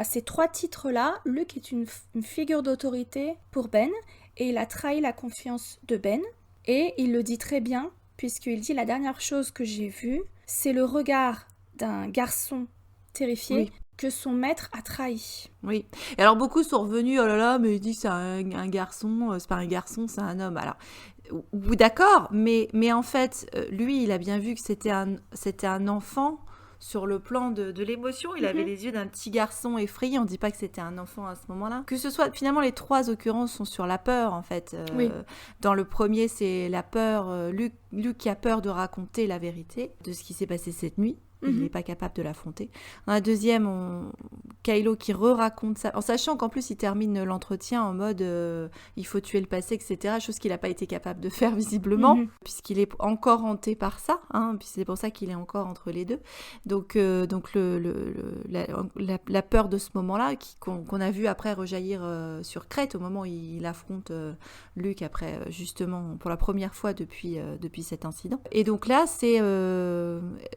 Speaker 1: ces 3 titres-là, Luke est une figure d'autorité pour Ben, et il a trahi la confiance de Ben, et il le dit très bien, puisqu'il dit: la dernière chose que j'ai vue, c'est le regard d'un garçon terrifié que son maître a trahi.
Speaker 2: Oui. Et alors beaucoup sont revenus, oh là là, mais il dit que c'est un garçon, c'est pas un garçon, c'est un homme. Alors, d'accord, mais en fait, lui, il a bien vu que c'était un enfant sur le plan de l'émotion. Il avait les yeux d'un petit garçon effrayé. On ne dit pas que c'était un enfant à ce moment-là. Que ce soit, finalement, les 3 occurrences sont sur la peur, en fait. Dans le premier, c'est la peur. Luke qui a peur de raconter la vérité de ce qui s'est passé cette nuit. Il n'est pas capable de l'affronter. Dans la deuxième, Kylo qui raconte ça, en sachant qu'en plus il termine l'entretien en mode il faut tuer le passé, etc. Chose qu'il n'a pas été capable de faire visiblement, puisqu'il est encore hanté par ça. Puis c'est pour ça qu'il est encore entre les deux. Donc la peur de ce moment-là, qu'on a vu après rejaillir sur Crète, au moment où il affronte Luke après, justement, pour la première fois depuis cet incident. Et donc là, c'est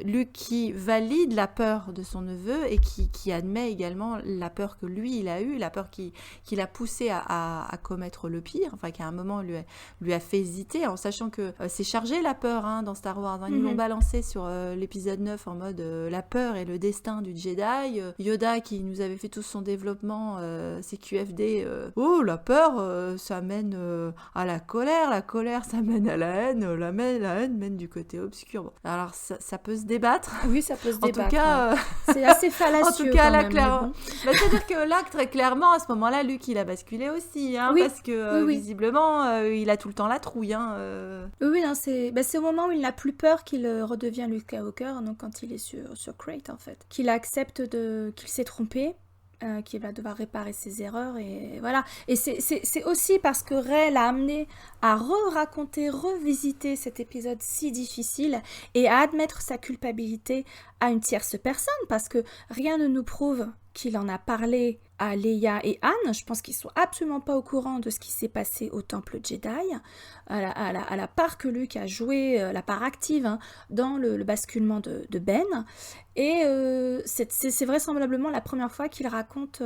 Speaker 2: Luke qui valide la peur de son neveu et qui admet également la peur que lui, il a eue, la peur qui l'a poussé à commettre le pire, enfin qui à un moment lui a fait hésiter, en sachant que c'est chargé la peur dans Star Wars. Ils l'ont balancé sur l'épisode 9 en mode la peur et le destin du Jedi. Yoda qui nous avait fait tout son développement, CQFD, oh la peur ça mène à la colère ça mène à la haine, la haine mène du côté obscur. Bon. Alors ça peut se débattre.
Speaker 1: Oui, ça peut se débattre.
Speaker 2: En tout cas,
Speaker 1: c'est assez fallacieux.
Speaker 2: En tout cas,
Speaker 1: là,
Speaker 2: clairement. C'est-à-dire que là, très clairement, à ce moment-là, Luke, il a basculé aussi, parce que visiblement, il a tout le temps la trouille.
Speaker 1: Oui, non, c'est au moment où il n'a plus peur qu'il redevient Luke Skywalker, donc quand il est sur Crate, en fait. Qu'il accepte qu'il s'est trompé. Qu'il va devoir réparer ses erreurs et voilà. Et c'est aussi parce que Rey l'a amené à revisiter cet épisode si difficile et à admettre sa culpabilité à une tierce personne, parce que rien ne nous prouve qu'il en a parlé à Leia et Han. Je pense qu'ils sont absolument pas au courant de ce qui s'est passé au Temple Jedi, à la part que Luke a joué, la part active dans le basculement de Ben. Et c'est vraisemblablement la première fois qu'il raconte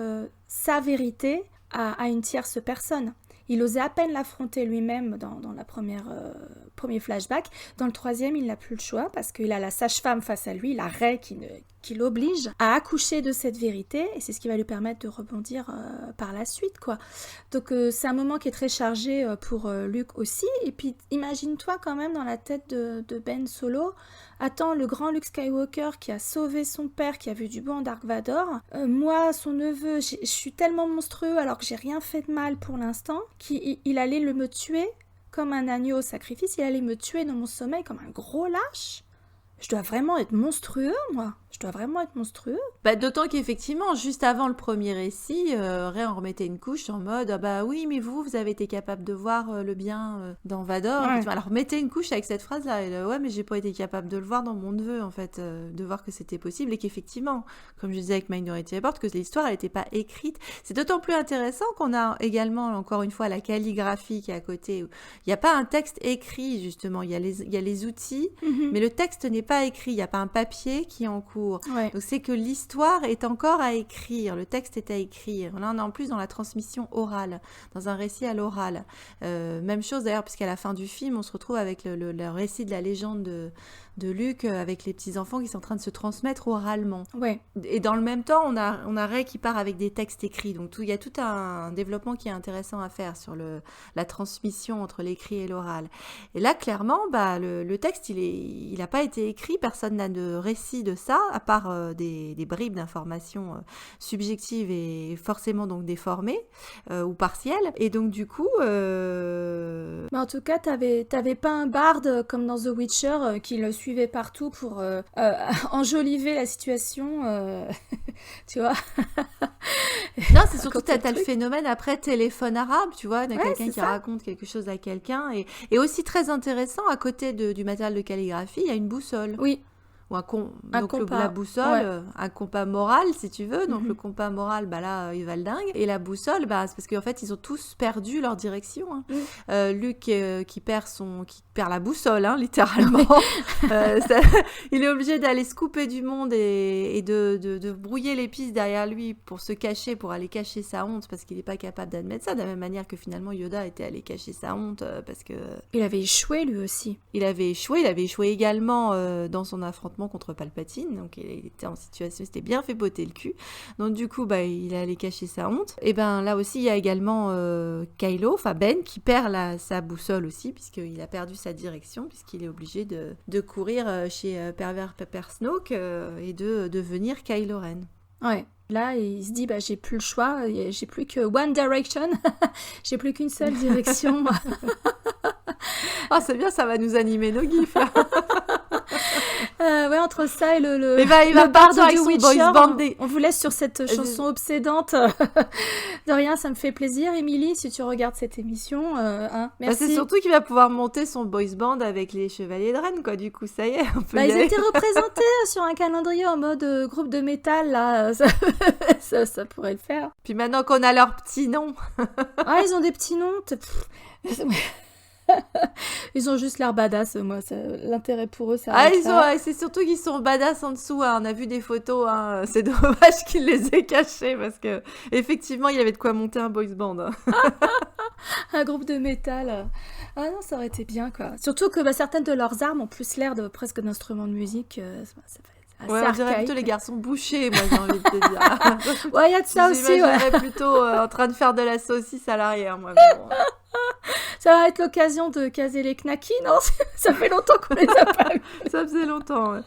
Speaker 1: sa vérité à une tierce personne. Il osait à peine l'affronter lui-même dans la premier flashback. Dans le troisième, il n'a plus le choix parce qu'il a la sage-femme face à lui, il a Rey qui l'oblige à accoucher de cette vérité, et c'est ce qui va lui permettre de rebondir par la suite, quoi. Donc c'est un moment qui est très chargé pour Luke aussi. Et puis imagine-toi quand même dans la tête de Ben Solo. Attends, le grand Luke Skywalker qui a sauvé son père, qui a vu du bon en Dark Vador. Moi, son neveu, je suis tellement monstrueux alors que j'ai rien fait de mal pour l'instant, qu'il allait me tuer comme un agneau au sacrifice, il allait me tuer dans mon sommeil comme un gros lâche. Je dois vraiment être monstrueux, moi. Je dois vraiment être monstrueux.
Speaker 2: D'autant qu'effectivement, juste avant le premier récit, Rey en remettait une couche en mode « Ah bah oui, mais vous avez été capable de voir le bien dans Vador. Ouais. » Alors mettez une couche avec cette phrase-là. Et ouais, mais j'ai pas été capable de le voir dans mon neveu, en fait. De voir que c'était possible et qu'effectivement, comme je disais avec Minority Report, que l'histoire n'était pas écrite. C'est d'autant plus intéressant qu'on a également, encore une fois, la calligraphie qui est à côté. Il n'y a pas un texte écrit, justement. Il y a les outils, mais le texte n'est pas écrit. Il n'y a pas un papier qui est en cours. Ouais. Donc c'est que l'histoire est encore à écrire, le texte est à écrire. Là on est en plus dans la transmission orale, dans un récit à l'oral. Même chose d'ailleurs, puisqu'à la fin du film, on se retrouve avec le récit de la légende de Luke, avec les petits-enfants qui sont en train de se transmettre oralement. Ouais. Et dans le même temps, on a Rey qui part avec des textes écrits. Donc il y a tout un développement qui est intéressant à faire sur la transmission entre l'écrit et l'oral. Et là, clairement, le texte, il n'a pas été écrit, personne n'a de récit de ça, à part des bribes d'informations subjectives et forcément donc déformées ou partielles. Et donc du coup...
Speaker 1: Mais en tout cas, t'avais pas un barde comme dans The Witcher qui le suivait partout pour enjoliver la situation, tu vois.
Speaker 2: Non, c'est surtout que t'as le phénomène après téléphone arabe, tu vois, de quelqu'un qui raconte quelque chose à quelqu'un. Et aussi très intéressant, à côté du matériel de calligraphie, il y a une boussole.
Speaker 1: Oui.
Speaker 2: Ou la boussole, un compas moral si tu veux, donc le compas moral, là il va le dingue, et la boussole, c'est parce qu'en fait ils ont tous perdu leur direction. Luke qui perd la boussole, littéralement. Il est obligé d'aller se couper du monde et de brouiller les pistes derrière lui pour se cacher, pour aller cacher sa honte, parce qu'il n'est pas capable d'admettre ça, de la même manière que finalement Yoda était allé cacher sa honte parce que...
Speaker 1: Il avait échoué lui aussi.
Speaker 2: Il avait échoué également dans son affrontement contre Palpatine, donc il était en situation, il s'était bien fait botter le cul, donc du coup il allait cacher sa honte. Et là aussi il y a également Kylo, Ben qui perd sa boussole aussi, puisqu'il a perdu sa direction, puisqu'il est obligé de courir chez Pervers Pepper Snoke et de devenir Kylo Ren.
Speaker 1: Ouais. Là, il se dit, j'ai plus le choix, j'ai plus que One Direction, j'ai plus qu'une seule direction.
Speaker 2: C'est bien, ça va nous animer nos gifs, là.
Speaker 1: Ouais, entre ça et le
Speaker 2: il va partir avec son
Speaker 1: Witcher,
Speaker 2: boys band.
Speaker 1: On vous laisse sur cette chanson obsédante. De rien, ça me fait plaisir, Émilie, si tu regardes cette émission. Merci.
Speaker 2: C'est surtout qu'il va pouvoir monter son boys band avec les Chevaliers de Rennes, quoi. Du coup, ça y est, on peut y
Speaker 1: ils
Speaker 2: aller.
Speaker 1: étaient représentés sur un calendrier en mode groupe de métal, là. Ça pourrait le faire.
Speaker 2: Puis maintenant qu'on a leurs petits noms.
Speaker 1: Ils ont des petits noms. Ils ont juste l'air badass, moi. L'intérêt pour eux, ça
Speaker 2: Ah,
Speaker 1: arrête là.
Speaker 2: c'est surtout qu'ils sont badass en dessous, hein. On a vu des photos, hein. C'est dommage qu'ils les aient cachés parce que, effectivement, il y avait de quoi monter un boys band, hein.
Speaker 1: Un groupe de métal. Ah non, ça aurait été bien, quoi. Surtout que certaines de leurs armes ont plus l'air de presque d'instruments de musique. Ça fait
Speaker 2: Ouais,
Speaker 1: assez
Speaker 2: on dirait plutôt
Speaker 1: archaïque.
Speaker 2: les garçons bouchés, moi, j'ai envie de te dire.
Speaker 1: Ouais, il y a de
Speaker 2: Je
Speaker 1: ça
Speaker 2: les
Speaker 1: aussi, ouais.
Speaker 2: imaginerais plutôt en train de faire de la saucisse à l'arrière, moi. Mais bon.
Speaker 1: Ça va être l'occasion de caser les knackis, non? Ça fait longtemps qu'on les a pas vus.
Speaker 2: Ça faisait longtemps, ouais.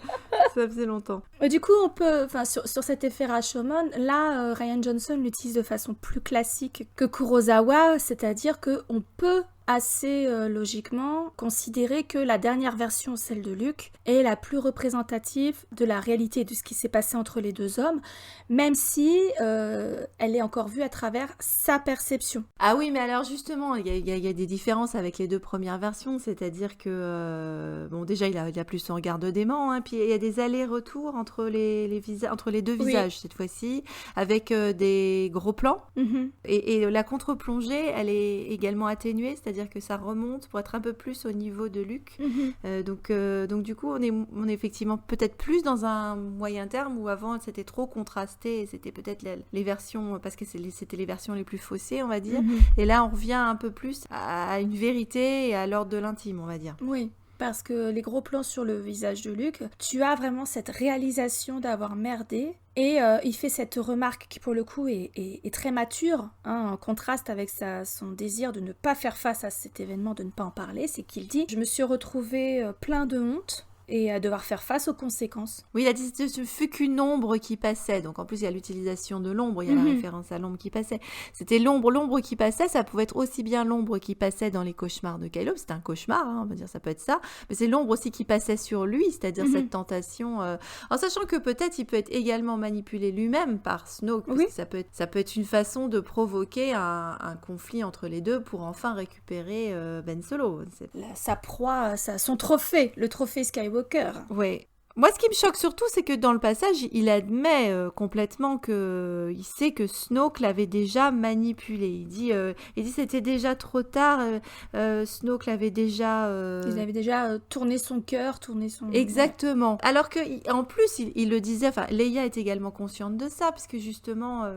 Speaker 2: Ça faisait longtemps.
Speaker 1: Du coup, on peut, enfin, sur cet effet Rashomon, là, Ryan Johnson l'utilise de façon plus classique que Kurosawa, c'est-à-dire qu'on peut assez logiquement considérer que la dernière version, celle de Luke, est la plus représentative de la réalité de ce qui s'est passé entre les deux hommes, même si elle est encore vue à travers sa perception.
Speaker 2: Ah oui, mais alors justement, il y a des différences avec les deux premières versions, c'est-à-dire que, bon, déjà, il a plus son regard de dément, hein, puis il y a des allers-retours entre entre les deux
Speaker 1: Oui.
Speaker 2: visages, cette fois-ci, avec des gros plans.
Speaker 1: Mhm.
Speaker 2: Et la contre-plongée, elle est également atténuée, c'est-à-dire que ça remonte pour être un peu plus au niveau de Luke.
Speaker 1: Mhm.
Speaker 2: Donc du coup, on est effectivement peut-être plus dans un moyen terme où avant c'était trop contrasté, et c'était peut-être les versions, parce que c'était les versions les plus faussées, on va dire.
Speaker 1: Mhm.
Speaker 2: Et là, on revient un peu plus à une vérité et à l'ordre de l'intime, on va dire.
Speaker 1: Oui, parce que les gros plans sur le visage de Luc, tu as vraiment cette réalisation d'avoir merdé. Et il fait cette remarque qui, pour le coup, est très mature, hein, en contraste avec son désir de ne pas faire face à cet événement, de ne pas en parler. C'est qu'il dit « Je me suis retrouvé plein de honte et à devoir faire face aux conséquences. »
Speaker 2: Oui, il a dit ce fut qu'une ombre qui passait. Donc en plus, il y a l'utilisation de l'ombre, il y a la référence à l'ombre qui passait. C'était l'ombre qui passait, ça pouvait être aussi bien l'ombre qui passait dans les cauchemars de Kylo, c'était un cauchemar, hein, on va dire, ça peut être ça, mais c'est l'ombre aussi qui passait sur lui, c'est-à-dire cette tentation, en sachant que peut-être il peut être également manipulé lui-même par Snoke, parce
Speaker 1: Oui.
Speaker 2: que ça peut être une façon de provoquer un conflit entre les deux pour enfin récupérer Ben Solo.
Speaker 1: Sa proie, son trophée, le trophée Skywalker.
Speaker 2: Ouais. Moi, ce qui me choque surtout, c'est que dans le passage, il admet complètement que il sait que Snoke l'avait déjà manipulé. Il dit c'était déjà trop tard. Snoke l'avait déjà.
Speaker 1: Il avait déjà tourné son cœur, tourné son...
Speaker 2: Exactement. Alors que en plus, il le disait. Enfin, Leia est également consciente de ça, parce que justement,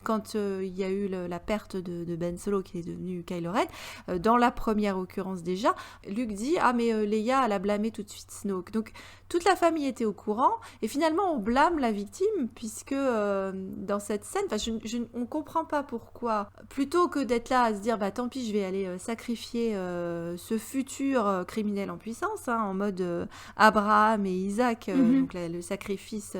Speaker 2: quand il y a eu la perte de Ben Solo, qui est devenu Kylo Ren, dans la première occurrence déjà, Luke dit mais Leia, elle a blâmé tout de suite Snoke. Donc toute la famille était au courant, et finalement on blâme la victime, puisque dans cette scène, on comprend pas pourquoi, plutôt que d'être là à se dire tant pis, je vais aller sacrifier ce futur criminel en puissance, hein, en mode Abraham et Isaac, donc le sacrifice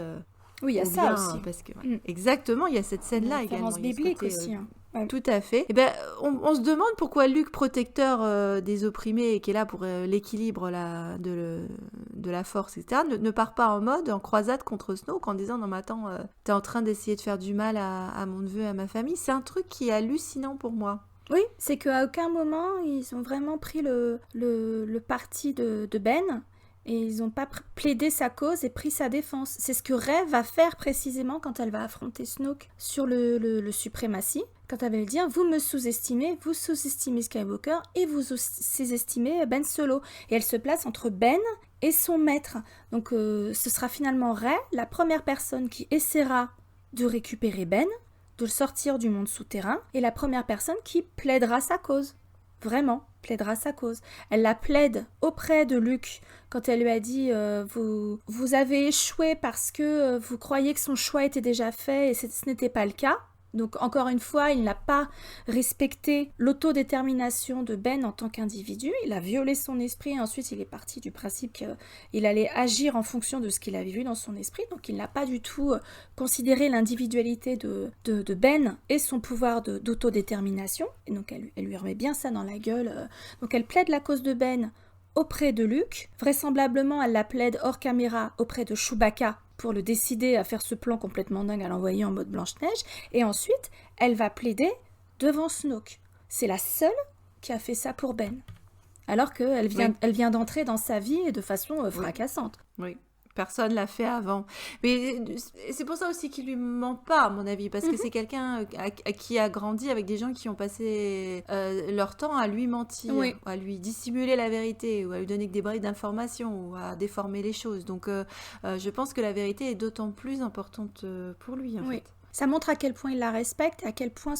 Speaker 1: oui, il y a
Speaker 2: au
Speaker 1: ça
Speaker 2: bien,
Speaker 1: aussi.
Speaker 2: parce que exactement, il y a cette scène-là également.
Speaker 1: Référence
Speaker 2: Il y a ce
Speaker 1: biblique
Speaker 2: côté,
Speaker 1: aussi. Hein. Ouais.
Speaker 2: Tout à fait. Et on se demande pourquoi Luke, protecteur des opprimés et qui est là pour l'équilibre de la force, etc., ne part pas en croisade contre Snoke en disant non mais attends, t'es en train d'essayer de faire du mal à mon neveu et à ma famille. C'est un truc qui est hallucinant pour moi.
Speaker 1: Oui, c'est qu'à aucun moment ils ont vraiment pris le parti de Ben. Et ils n'ont pas plaidé sa cause et pris sa défense. C'est ce que Rey va faire précisément quand elle va affronter Snoke sur le suprématie. Quand elle va lui dire, vous me sous-estimez, vous sous-estimez Skywalker et vous sous-estimez Ben Solo. Et elle se place entre Ben et son maître. Donc ce sera finalement Rey, la première personne qui essaiera de récupérer Ben, de le sortir du monde souterrain, et la première personne qui plaidera sa cause. Vraiment, plaidera sa cause. Elle la plaide auprès de Luke quand elle lui a dit vous avez échoué parce que vous croyez que son choix était déjà fait et ce n'était pas le cas. Donc encore une fois, il n'a pas respecté l'autodétermination de Ben en tant qu'individu, il a violé son esprit et ensuite il est parti du principe qu'il allait agir en fonction de ce qu'il avait vu dans son esprit, donc il n'a pas du tout considéré l'individualité de Ben et son pouvoir d'autodétermination, et donc elle lui remet bien ça dans la gueule. Donc elle plaide la cause de Ben auprès de Luke, vraisemblablement elle la plaide hors caméra auprès de Chewbacca, pour le décider à faire ce plan complètement dingue à l'envoyer en mode Blanche-Neige, et ensuite, elle va plaider devant Snoke. C'est la seule qui a fait ça pour Ben. Alors qu'elle vient d'entrer dans sa vie de façon fracassante.
Speaker 2: Oui. Personne l'a fait avant. Mais c'est pour ça aussi qu'il lui ment pas, à mon avis, parce que c'est quelqu'un qui a grandi avec des gens qui ont passé leur temps à lui mentir,
Speaker 1: Oui.
Speaker 2: à lui dissimuler la vérité, ou à lui donner que des bribes d'informations, ou à déformer les choses. Donc, je pense que la vérité est d'autant plus importante pour lui, en
Speaker 1: Oui.
Speaker 2: fait.
Speaker 1: Ça montre à quel point il la respecte et à quel point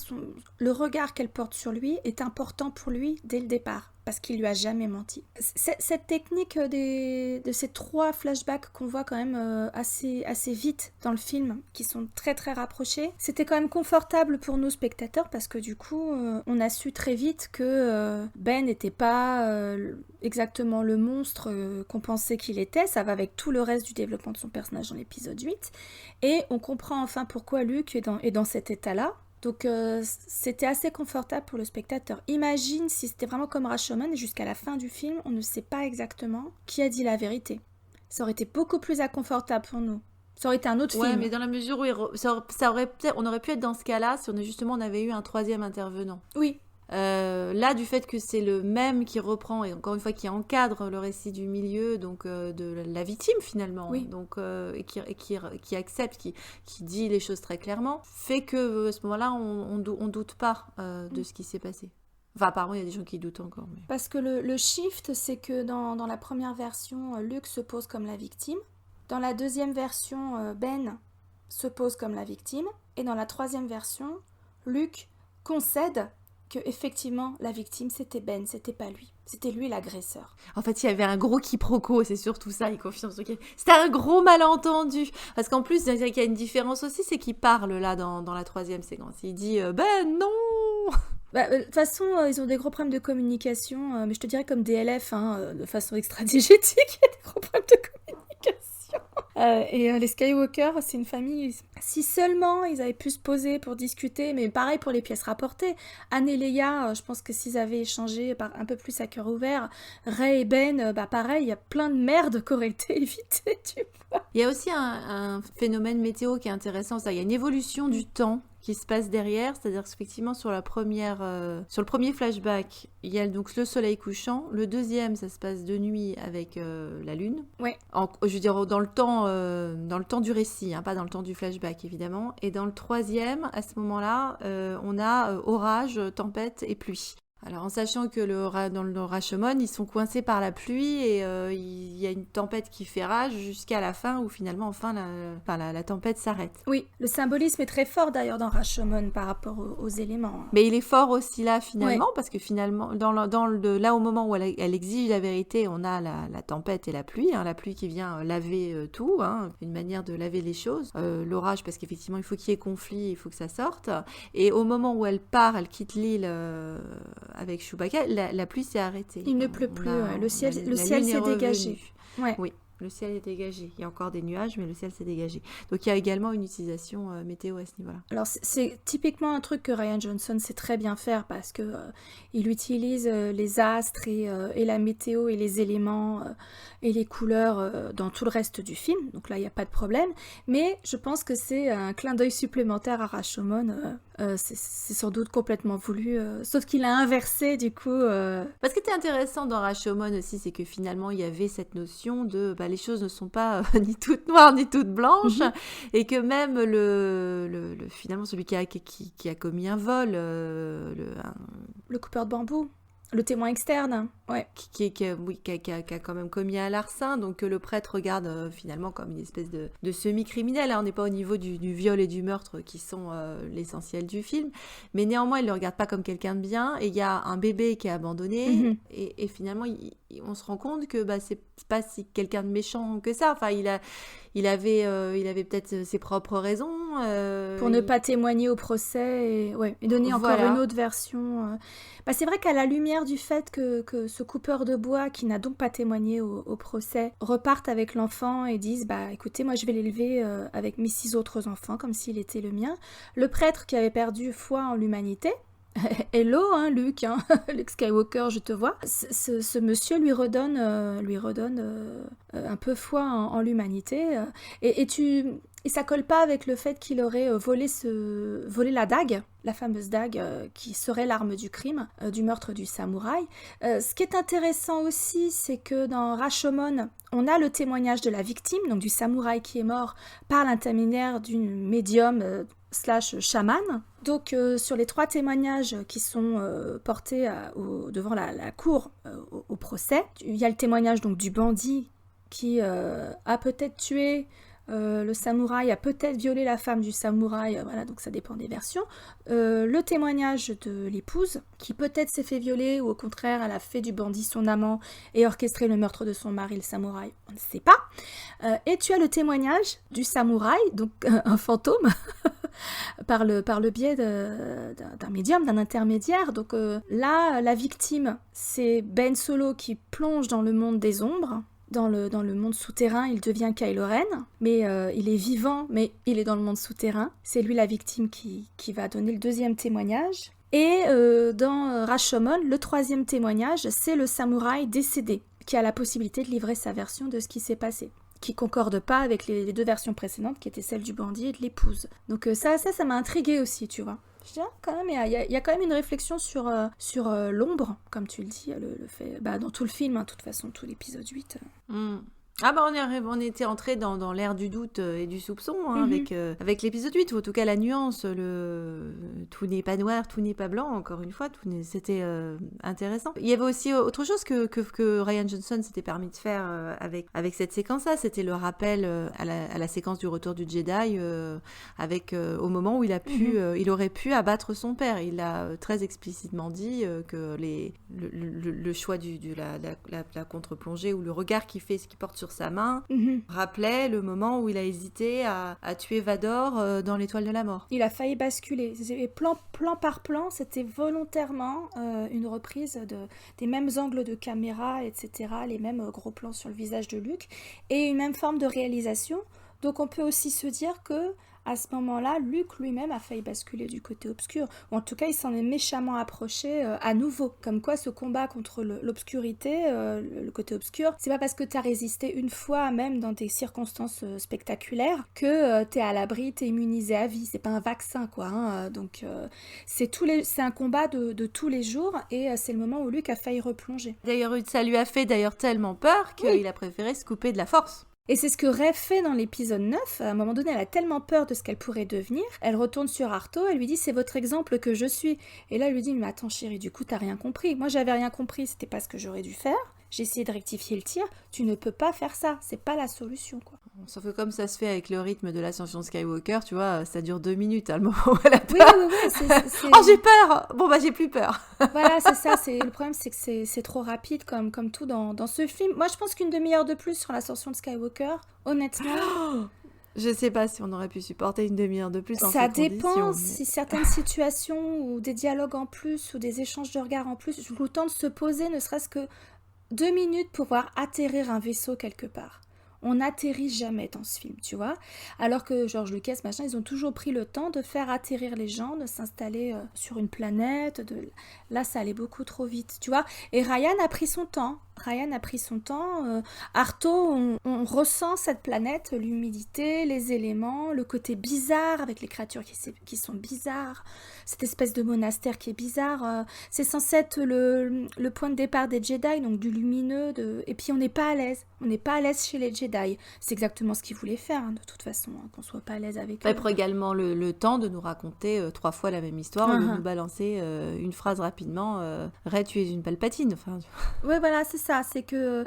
Speaker 1: le regard qu'elle porte sur lui est important pour lui dès le départ, parce qu'il lui a jamais menti. Cette technique de ces 3 flashbacks qu'on voit quand même assez vite dans le film, qui sont très très rapprochés, c'était quand même confortable pour nous spectateurs, parce que du coup, on a su très vite que Ben n'était pas exactement le monstre qu'on pensait qu'il était. Ça va avec tout le reste du développement de son personnage dans l'épisode 8. Et on comprend enfin pourquoi Luke est dans cet état-là. Donc c'était assez confortable pour le spectateur. Imagine si c'était vraiment comme Rashomon et jusqu'à la fin du film, on ne sait pas exactement qui a dit la vérité. Ça aurait été beaucoup plus inconfortable pour nous. Ça aurait été un autre
Speaker 2: Ouais,
Speaker 1: film.
Speaker 2: mais dans la mesure où on aurait pu être dans ce cas-là si on avait eu un 3e intervenant.
Speaker 1: Oui.
Speaker 2: Là, du fait que c'est le même qui reprend et encore une fois qui encadre le récit du milieu, donc de la victime finalement,
Speaker 1: Oui.
Speaker 2: donc et qui accepte, qui dit les choses très clairement, fait que à ce moment-là, on doute pas de ce qui s'est passé. Enfin, apparemment, il y a des gens qui doutent encore. Mais...
Speaker 1: Parce que le shift, c'est que dans la première version, Luke se pose comme la victime. Dans la deuxième version, Ben se pose comme la victime. Et dans la troisième version, Luke concède que effectivement la victime c'était Ben, c'était pas lui. C'était lui l'agresseur.
Speaker 2: En fait, il y avait un gros quiproquo, c'est surtout ça, il confie sur lequel... C'était un gros malentendu. Parce qu'en plus, il y a une différence aussi, c'est qu'il parle là dans la 3e séquence. Il dit Ben non.
Speaker 1: De toute façon, ils ont des gros problèmes de communication, mais je te dirais comme DLF, de façon extra-diégétique, il y a des gros problèmes de communication. Et les Skywalker, c'est une famille. Si seulement ils avaient pu se poser pour discuter, mais pareil pour les pièces rapportées. Anne et Leia, je pense que s'ils avaient échangé un peu plus à cœur ouvert, Rey et Ben, pareil, il y a plein de merde qui aurait été évitée, tu vois.
Speaker 2: Il y a aussi un phénomène météo qui est intéressant, ça. Il y a une évolution du temps qui se passe derrière, c'est-à-dire qu'effectivement sur le premier flashback, il y a donc le soleil couchant, le deuxième ça se passe de nuit avec la lune.
Speaker 1: Ouais.
Speaker 2: Je veux dire dans le temps du récit, pas dans le temps du flashback évidemment. Et dans le troisième, à ce moment-là, on a orage, tempête et pluie. Alors en sachant que dans le Rashomon, ils sont coincés par la pluie et il y a une tempête qui fait rage jusqu'à la fin où finalement la tempête s'arrête.
Speaker 1: Oui, le symbolisme est très fort d'ailleurs dans Rashomon par rapport aux éléments.
Speaker 2: Mais il est fort aussi là finalement,
Speaker 1: Ouais.
Speaker 2: parce que finalement là au moment où elle exige la vérité, on a la tempête et la pluie, la pluie qui vient laver tout, une manière de laver les choses, l'orage parce qu'effectivement il faut qu'il y ait conflit, il faut que ça sorte, et au moment où elle quitte l'île avec Chewbacca, la pluie s'est arrêtée.
Speaker 1: Il ne pleut plus, le ciel s'est dégagé. Ouais.
Speaker 2: Oui, le ciel est dégagé. Il y a encore des nuages, mais le ciel s'est dégagé. Donc il y a également une utilisation météo à ce niveau-là.
Speaker 1: Alors c'est typiquement un truc que Rian Johnson sait très bien faire parce que il utilise les astres et la météo et les éléments et les couleurs dans tout le reste du film. Donc là il n'y a pas de problème. Mais je pense que c'est un clin d'œil supplémentaire à Rashomon. C'est sans doute complètement voulu, sauf qu'il a inversé du coup.
Speaker 2: Parce que ce qui est intéressant dans Rashomon aussi, c'est que finalement il y avait cette notion de les choses ne sont pas ni toutes noires ni toutes blanches, et que même finalement celui qui a commis un vol,
Speaker 1: le coupeur de bambou. Le témoin externe, ouais.
Speaker 2: Qui a quand même commis un larcin, donc le prêtre regarde finalement comme une espèce de semi-criminel. On n'est pas au niveau du viol et du meurtre qui sont l'essentiel du film, mais néanmoins il ne le regarde pas comme quelqu'un de bien, et il y a un bébé qui est abandonné, et finalement on se rend compte que c'est pas si quelqu'un de méchant que ça. Enfin, il avait peut-être ses propres raisons.
Speaker 1: Pour ne pas témoigner au procès et donner encore une autre version. C'est vrai qu'à la lumière du fait que ce coupeur de bois, qui n'a donc pas témoigné au procès, reparte avec l'enfant et dise écoutez, moi je vais l'élever avec mes 6 autres enfants, comme s'il était le mien. Le prêtre qui avait perdu foi en l'humanité, hello Luke, Luke Skywalker, je te vois. Ce monsieur lui redonne un peu foi en l'humanité. Et Et ça colle pas avec le fait qu'il aurait volé la dague, la fameuse dague qui serait l'arme du crime, du meurtre du samouraï. Ce qui est intéressant aussi, c'est que dans Rashomon, on a le témoignage de la victime, donc du samouraï qui est mort par l'intermédiaire d'une médium / chaman. Donc sur les 3 témoignages qui sont portés devant la cour au procès, il y a le témoignage donc du bandit qui a peut-être tué le samouraï, a peut-être violé la femme du samouraï, voilà, donc ça dépend des versions. Le témoignage de l'épouse, qui peut-être s'est fait violer, ou au contraire, elle a fait du bandit son amant et orchestré le meurtre de son mari, le samouraï, on ne sait pas. Et tu as le témoignage du samouraï, donc un fantôme, par le biais d'un médium, d'un intermédiaire. Donc là, la victime, c'est Ben Solo qui plonge dans le monde des ombres. Dans le monde souterrain, il devient Kylo Ren, mais il est vivant, mais il est dans le monde souterrain. C'est lui la victime qui va donner le 2e témoignage. Et dans Rashomon, le 3e témoignage, c'est le samouraï décédé, qui a la possibilité de livrer sa version de ce qui s'est passé, qui concorde pas avec les 2 versions précédentes, qui étaient celles du bandit et de l'épouse. Donc ça m'a intriguée aussi, tu vois. Je dis, quand même, il y a quand même une réflexion sur l'ombre, comme tu le dis, le fait, dans tout le film, de toute façon, tout l'épisode 8.
Speaker 2: Ah on était entré dans l'ère du doute et du soupçon avec l'épisode 8, ou en tout cas la nuance, tout n'est pas noir, tout n'est pas blanc, encore une fois, c'était intéressant. Il y avait aussi autre chose que Rian Johnson s'était permis de faire avec cette séquence-là, c'était le rappel à la séquence du retour du Jedi au moment où il aurait pu abattre son père. Il a très explicitement dit que le choix de la contre-plongée, ou le regard qu'il porte sur sa main, rappelait le moment où il a hésité à tuer Vador dans l'Étoile de la Mort. Il
Speaker 1: a failli basculer. Plan par plan, c'était volontairement une reprise des mêmes angles de caméra, etc., les mêmes gros plans sur le visage de Luke, et une même forme de réalisation. Donc on peut aussi se dire que à ce moment-là, Luke lui-même a failli basculer du côté obscur, ou en tout cas il s'en est méchamment approché à nouveau. Comme quoi ce combat contre l'obscurité, le côté obscur, c'est pas parce que t'as résisté une fois, même dans des circonstances spectaculaires, que t'es à l'abri, t'es immunisé à vie. C'est pas un vaccin, quoi. Donc c'est un combat de tous les jours, et c'est le moment où Luke a failli replonger.
Speaker 2: D'ailleurs, ça lui a fait tellement peur qu'il a préféré se couper de la force.
Speaker 1: Et c'est ce que Rey fait dans l'épisode 9. À un moment donné, elle a tellement peur de ce qu'elle pourrait devenir. Elle retourne sur Arto, elle lui dit « c'est votre exemple que je suis ». Et là, elle lui dit « mais attends chérie, du coup, t'as rien compris. Moi, j'avais rien compris, c'était pas ce que j'aurais dû faire. J'ai essayé de rectifier le tir. Tu ne peux pas faire ça, c'est pas la solution, quoi. »
Speaker 2: Sauf que comme ça se fait avec le rythme de l'ascension de Skywalker, tu vois, ça dure 2 minutes, le moment où elle a peur.
Speaker 1: Oui, c'est...
Speaker 2: Oh, j'ai peur. Bon, j'ai plus peur.
Speaker 1: Voilà, c'est ça. Le problème, c'est que c'est trop rapide, comme tout dans ce film. Moi, je pense qu'une demi-heure de plus sur l'ascension de Skywalker, honnêtement...
Speaker 2: Je sais pas si on aurait pu supporter une demi-heure de plus dans
Speaker 1: ça
Speaker 2: ces
Speaker 1: dépend,
Speaker 2: conditions,
Speaker 1: si certaines situations, ou des dialogues en plus, ou des échanges de regards en plus, le temps de se poser, ne serait-ce que 2 minutes pour voir atterrir un vaisseau quelque part. On n'atterrit jamais dans ce film, tu vois. Alors que George Lucas, ils ont toujours pris le temps de faire atterrir les gens, de s'installer sur une planète. Là, ça allait beaucoup trop vite, tu vois. Et Ryan a pris son temps. Arto, on ressent cette planète, l'humidité, les éléments, le côté bizarre avec les créatures qui sont bizarres, cette espèce de monastère qui est bizarre. C'est censé être le point de départ des Jedi, donc du lumineux. Et puis on n'est pas à l'aise. On n'est pas à l'aise chez les Jedi. C'est exactement ce qu'ils voulaient faire, de toute façon, qu'on soit pas à l'aise avec eux.
Speaker 2: Il prend également le temps de nous raconter 3 fois la même histoire, de nous balancer une phrase rapidement. Ray, tu es une Palpatine.
Speaker 1: Oui, voilà, c'est ça. C'est que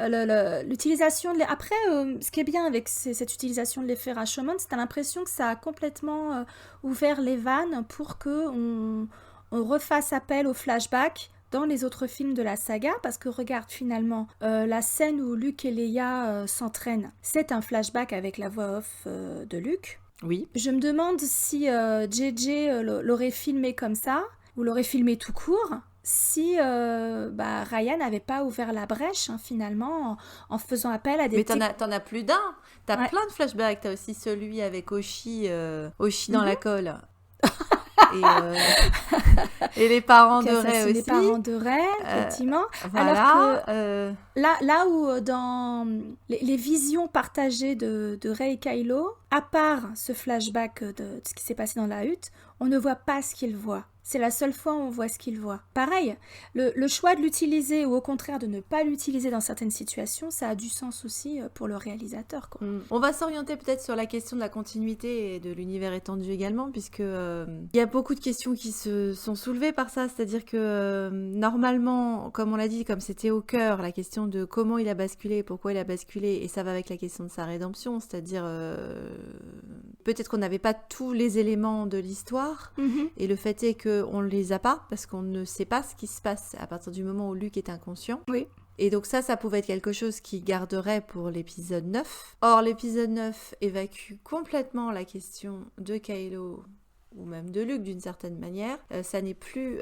Speaker 1: l'utilisation de après, ce qui est bien avec cette utilisation de l'effet Rashomon, c'est que t'as l'impression que ça a complètement ouvert les vannes pour que on refasse appel au flashback dans les autres films de la saga, parce que regarde finalement la scène où Luke et Leia s'entraînent, c'est un flashback avec la voix off de Luke.
Speaker 2: Oui.
Speaker 1: Je me demande si JJ l'aurait filmé comme ça, ou l'aurait filmé tout court, si Ryan n'avait pas ouvert la brèche, finalement, en faisant appel à des...
Speaker 2: Mais t'en as plus d'un. T'as plein de flashbacks. T'as aussi celui avec Oshi dans la colle. et les parents
Speaker 1: qui
Speaker 2: de Rey
Speaker 1: assassine les
Speaker 2: aussi.
Speaker 1: parents de Rey, effectivement. Alors
Speaker 2: Voilà.
Speaker 1: que là où dans les visions partagées de Rey et Kylo, à part ce flashback de ce qui s'est passé dans la hutte, on ne voit pas ce qu'ils voient. C'est la seule fois où on voit ce qu'ils voient. Pareil, le choix de l'utiliser ou au contraire de ne pas l'utiliser dans certaines situations, ça a du sens aussi pour le réalisateur, quoi.
Speaker 2: On va s'orienter peut-être sur la question de la continuité et de l'univers étendu également, puisque il y a beaucoup de questions qui se sont soulevées par ça, c'est-à-dire que normalement, comme on l'a dit, comme c'était au cœur, la question de comment il a basculé, pourquoi il a basculé, et ça va avec la question de sa rédemption, c'est-à-dire peut-être qu'on n'avait pas tous les éléments de l'histoire, et le fait est qu'on ne les a pas, parce qu'on ne sait pas ce qui se passe à partir du moment où Luke est inconscient.
Speaker 1: Oui.
Speaker 2: Et donc ça pouvait être quelque chose qui garderait pour l'épisode 9. Or, l'épisode 9 évacue complètement la question de Kylo ou même de Luke d'une certaine manière. Ça n'est plus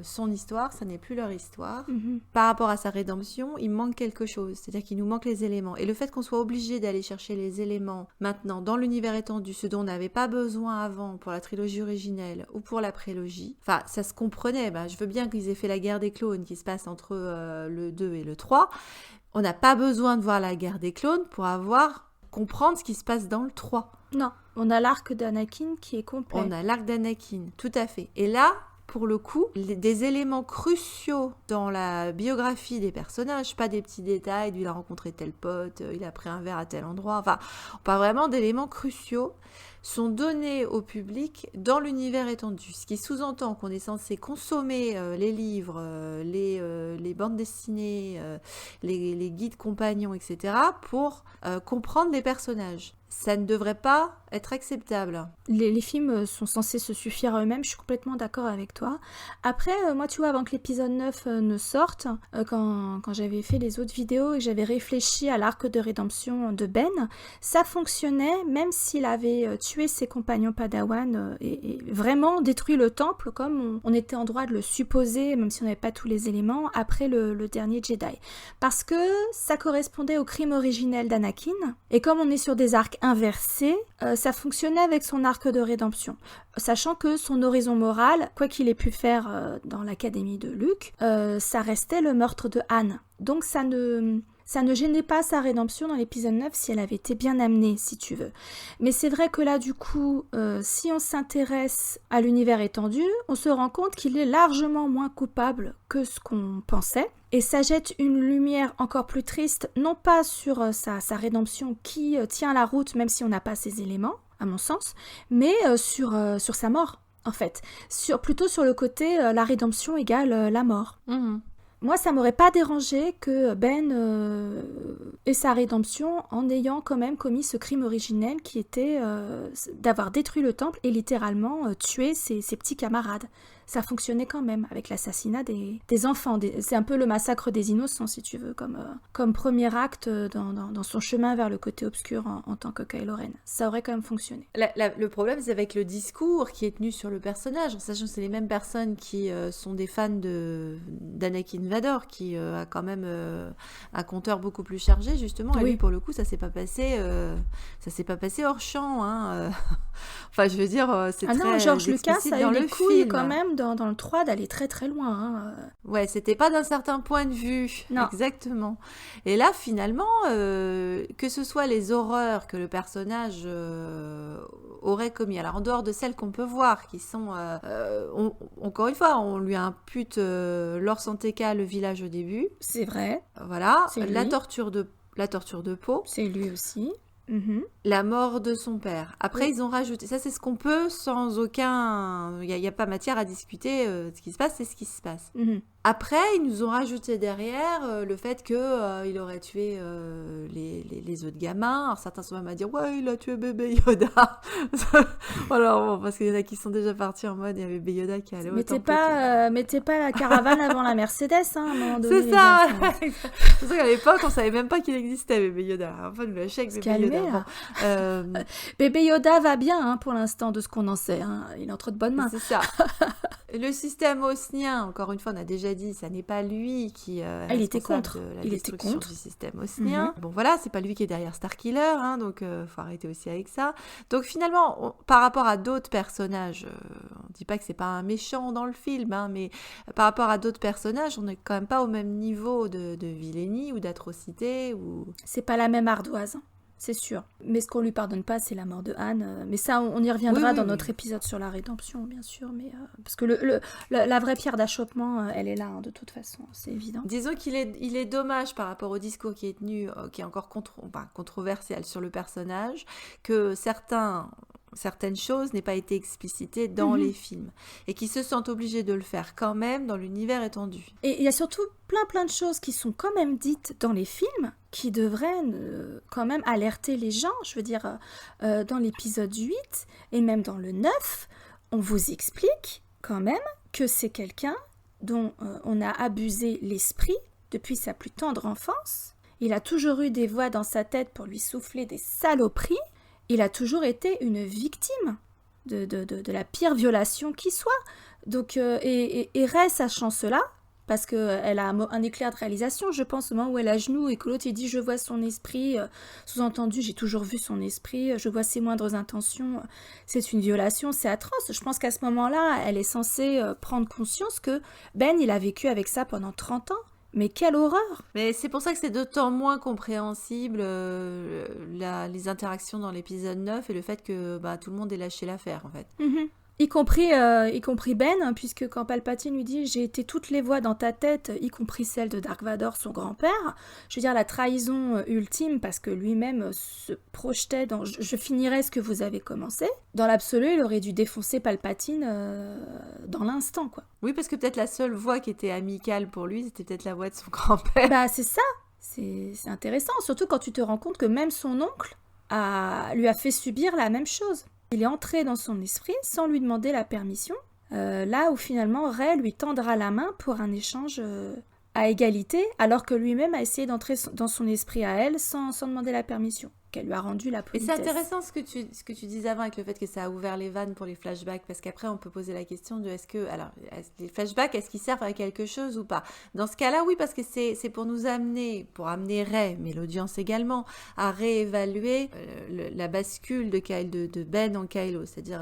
Speaker 2: son histoire, ça n'est plus leur histoire. Par rapport à sa rédemption, il manque quelque chose, c'est-à-dire qu'il nous manque les éléments. Et le fait qu'on soit obligé d'aller chercher les éléments maintenant dans l'univers étendu, ce dont on n'avait pas besoin avant pour la trilogie originelle ou pour la prélogie, enfin ça se comprenait, je veux bien qu'ils aient fait la guerre des clones qui se passe entre le 2 et le 3. On n'a pas besoin de voir la guerre des clones pour comprendre ce qui se passe dans le 3.
Speaker 1: Non, on a l'arc d'Anakin qui est complet.
Speaker 2: On a l'arc d'Anakin, tout à fait. Et là, pour le coup, des éléments cruciaux dans la biographie des personnages, pas des petits détails, il a rencontré tel pote, il a pris un verre à tel endroit, enfin, on parle vraiment d'éléments cruciaux, sont donnés au public dans l'univers étendu. Ce qui sous-entend qu'on est censé consommer les livres, les bandes dessinées, les guides compagnons, etc., pour comprendre les personnages. Ça ne devrait pas être acceptable.
Speaker 1: Les films sont censés se suffire à eux-mêmes, je suis complètement d'accord avec toi. Après, moi, tu vois, avant que l'épisode 9 ne sorte, quand j'avais fait les autres vidéos et que j'avais réfléchi à l'arc de rédemption de Ben, ça fonctionnait, même s'il avait tué ses compagnons Padawan et vraiment détruit le temple, comme on était en droit de le supposer, même si on n'avait pas tous les éléments, après le dernier Jedi. Parce que ça correspondait au crime originel d'Anakin, et comme on est sur des arcs inversé, ça fonctionnait avec son arc de rédemption. Sachant que son horizon moral, quoi qu'il ait pu faire dans l'académie de Luke, ça restait le meurtre de Han. Donc ça ne gênait pas sa rédemption dans l'épisode 9 si elle avait été bien amenée, si tu veux. Mais c'est vrai que là, du coup, si on s'intéresse à l'univers étendu, on se rend compte qu'il est largement moins coupable que ce qu'on pensait. Et ça jette une lumière encore plus triste, non pas sur sa rédemption qui tient la route, même si on n'a pas ces éléments, à mon sens, mais sur sa mort, en fait. Plutôt sur le côté la rédemption égale la mort. Moi, ça m'aurait pas dérangé que Ben ait sa rédemption en ayant quand même commis ce crime originel qui était d'avoir détruit le temple et littéralement tué ses petits camarades. Ça fonctionnait quand même avec l'assassinat des enfants. C'est un peu le massacre des innocents, si tu veux, comme premier acte dans son chemin vers le côté obscur en tant que Kylo Ren. Ça aurait quand même fonctionné.
Speaker 2: Le problème, c'est avec le discours qui est tenu sur le personnage, en sachant que c'est les mêmes personnes qui sont des fans d'Anakin Vador, qui a quand même un compteur beaucoup plus chargé, justement. Et
Speaker 1: Oui.
Speaker 2: lui, pour le coup, ça s'est pas passé hors champ. Enfin, je veux dire, c'est très
Speaker 1: non, George Lucas
Speaker 2: explicite
Speaker 1: a
Speaker 2: dans
Speaker 1: eu
Speaker 2: le
Speaker 1: les couilles
Speaker 2: film.
Speaker 1: quand même dans le 3 d'aller très très loin.
Speaker 2: Ouais, c'était pas d'un certain point de vue.
Speaker 1: Non.
Speaker 2: Exactement. Et là, finalement, que ce soit les horreurs que le personnage aurait commis, alors en dehors de celles qu'on peut voir, qui sont, encore une fois, on lui impute Lor San Tekka, le village au début.
Speaker 1: C'est vrai,
Speaker 2: Voilà,
Speaker 1: C'est lui.
Speaker 2: la torture de peau,
Speaker 1: c'est lui aussi.
Speaker 2: la mort de son père. Après,
Speaker 1: Oui.
Speaker 2: ils ont rajouté, ça c'est ce qu'on peut sans aucun, il n'y a pas matière à discuter, ce qui se passe, c'est ce qui se passe. Après, ils nous ont rajouté derrière le fait que il aurait tué les autres gamins. Alors certains sont même à dire ouais, il a tué bébé Yoda. Alors bon, parce qu'il y en a qui sont déjà partis en mode il y avait bébé Yoda qui allait au temple.
Speaker 1: Mettez pas la caravane avant la Mercedes, à un moment donné.
Speaker 2: C'est
Speaker 1: les
Speaker 2: ça.
Speaker 1: gars,
Speaker 2: C'est ça qu'à l'époque, on savait même pas qu'il existait bébé Yoda. Enfin, le chèque bébé
Speaker 1: calmer,
Speaker 2: Bon, euh,
Speaker 1: Bébé Yoda va bien hein, pour l'instant, de ce qu'on en sait. Hein. Il est entre de bonnes mains.
Speaker 2: c'est ça. Le système haussnien, encore une fois, on a déjà dit, ça n'est pas lui qui est
Speaker 1: Il était
Speaker 2: responsable
Speaker 1: contre.
Speaker 2: de la
Speaker 1: Il était
Speaker 2: destruction
Speaker 1: contre.
Speaker 2: du système haussnien. Bon voilà, c'est pas lui qui est derrière Starkiller, hein, donc faut arrêter aussi avec ça. Donc finalement, par rapport à d'autres personnages, on dit pas que c'est pas un méchant dans le film, hein, mais par rapport à d'autres personnages, on n'est quand même pas au même niveau de vilainie ou d'atrocité.
Speaker 1: C'est pas la même ardoise. Hein. C'est sûr. Mais ce qu'on lui pardonne pas, c'est la mort de Anne. Mais ça, on y reviendra dans notre épisode sur la rédemption, bien sûr. Mais parce que la vraie pierre d'achoppement, elle est là, hein, de toute façon, c'est évident.
Speaker 2: Disons qu'il est dommage par rapport au discours qui est tenu, qui est encore controversial sur le personnage, que certaines choses n'aient pas été explicitées dans les films et qui se sentent obligés de le faire quand même dans l'univers étendu.
Speaker 1: Et il y a surtout plein de choses qui sont quand même dites dans les films qui devraient quand même alerter les gens. Je veux dire, dans l'épisode 8 et même dans le 9, on vous explique quand même que c'est quelqu'un dont on a abusé l'esprit depuis sa plus tendre enfance. Il a toujours eu des voix dans sa tête pour lui souffler des saloperies. Il a toujours été une victime de la pire violation qui soit. Donc, et Rey, sachant cela, parce qu'elle a un éclair de réalisation, je pense, au moment où elle a genoux et que l'autre il dit « je vois son esprit », sous-entendu « j'ai toujours vu son esprit, je vois ses moindres intentions », c'est une violation, c'est atroce. Je pense qu'à ce moment-là, elle est censée prendre conscience que Ben, il a vécu avec ça pendant 30 ans. Mais quelle horreur!
Speaker 2: Mais c'est pour ça que c'est d'autant moins compréhensible les interactions dans l'épisode 9 et le fait que tout le monde ait lâché l'affaire, en fait.
Speaker 1: Y compris Ben, hein, puisque quand Palpatine lui dit « j'ai été toutes les voix dans ta tête, y compris celle de Dark Vador, son grand-père », je veux dire la trahison ultime, parce que lui-même se projetait dans « je finirai ce que vous avez commencé », dans l'absolu, il aurait dû défoncer Palpatine dans l'instant, quoi.
Speaker 2: Oui, parce que peut-être la seule voix qui était amicale pour lui, c'était peut-être la voix de son grand-père.
Speaker 1: Bah c'est ça, c'est intéressant, surtout quand tu te rends compte que même son oncle lui a fait subir la même chose. Il est entré dans son esprit sans lui demander la permission, là où finalement Rey lui tendra la main pour un échange à égalité, alors que lui-même a essayé d'entrer dans son esprit à elle sans demander la permission, qu'elle lui a rendu la politesse.
Speaker 2: Et c'est intéressant ce que tu disais avant avec le fait que ça a ouvert les vannes pour les flashbacks, parce qu'après on peut poser la question de les flashbacks, est-ce qu'ils servent à quelque chose ou pas? Dans ce cas-là, oui, parce que c'est pour nous amener Rey, mais l'audience également, à réévaluer la bascule de Ben en Kylo, c'est-à-dire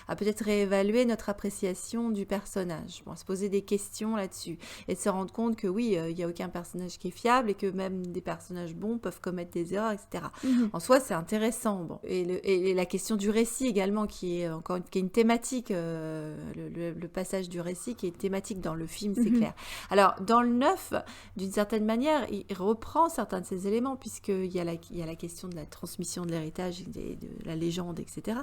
Speaker 2: à peut-être réévaluer notre appréciation du personnage, se poser des questions là-dessus, et de se rendre compte que oui, il n'y a aucun personnage qui est fiable, et que même des personnages bons peuvent commettre des erreurs, etc. En soi, c'est intéressant. Bon. Et la question du récit également, qui est une thématique, le passage du récit qui est thématique dans le film, c'est clair. Alors, dans le 9, d'une certaine manière, il reprend certains de ces éléments, puisqu'il y a la question de la transmission de l'héritage, de la légende, etc.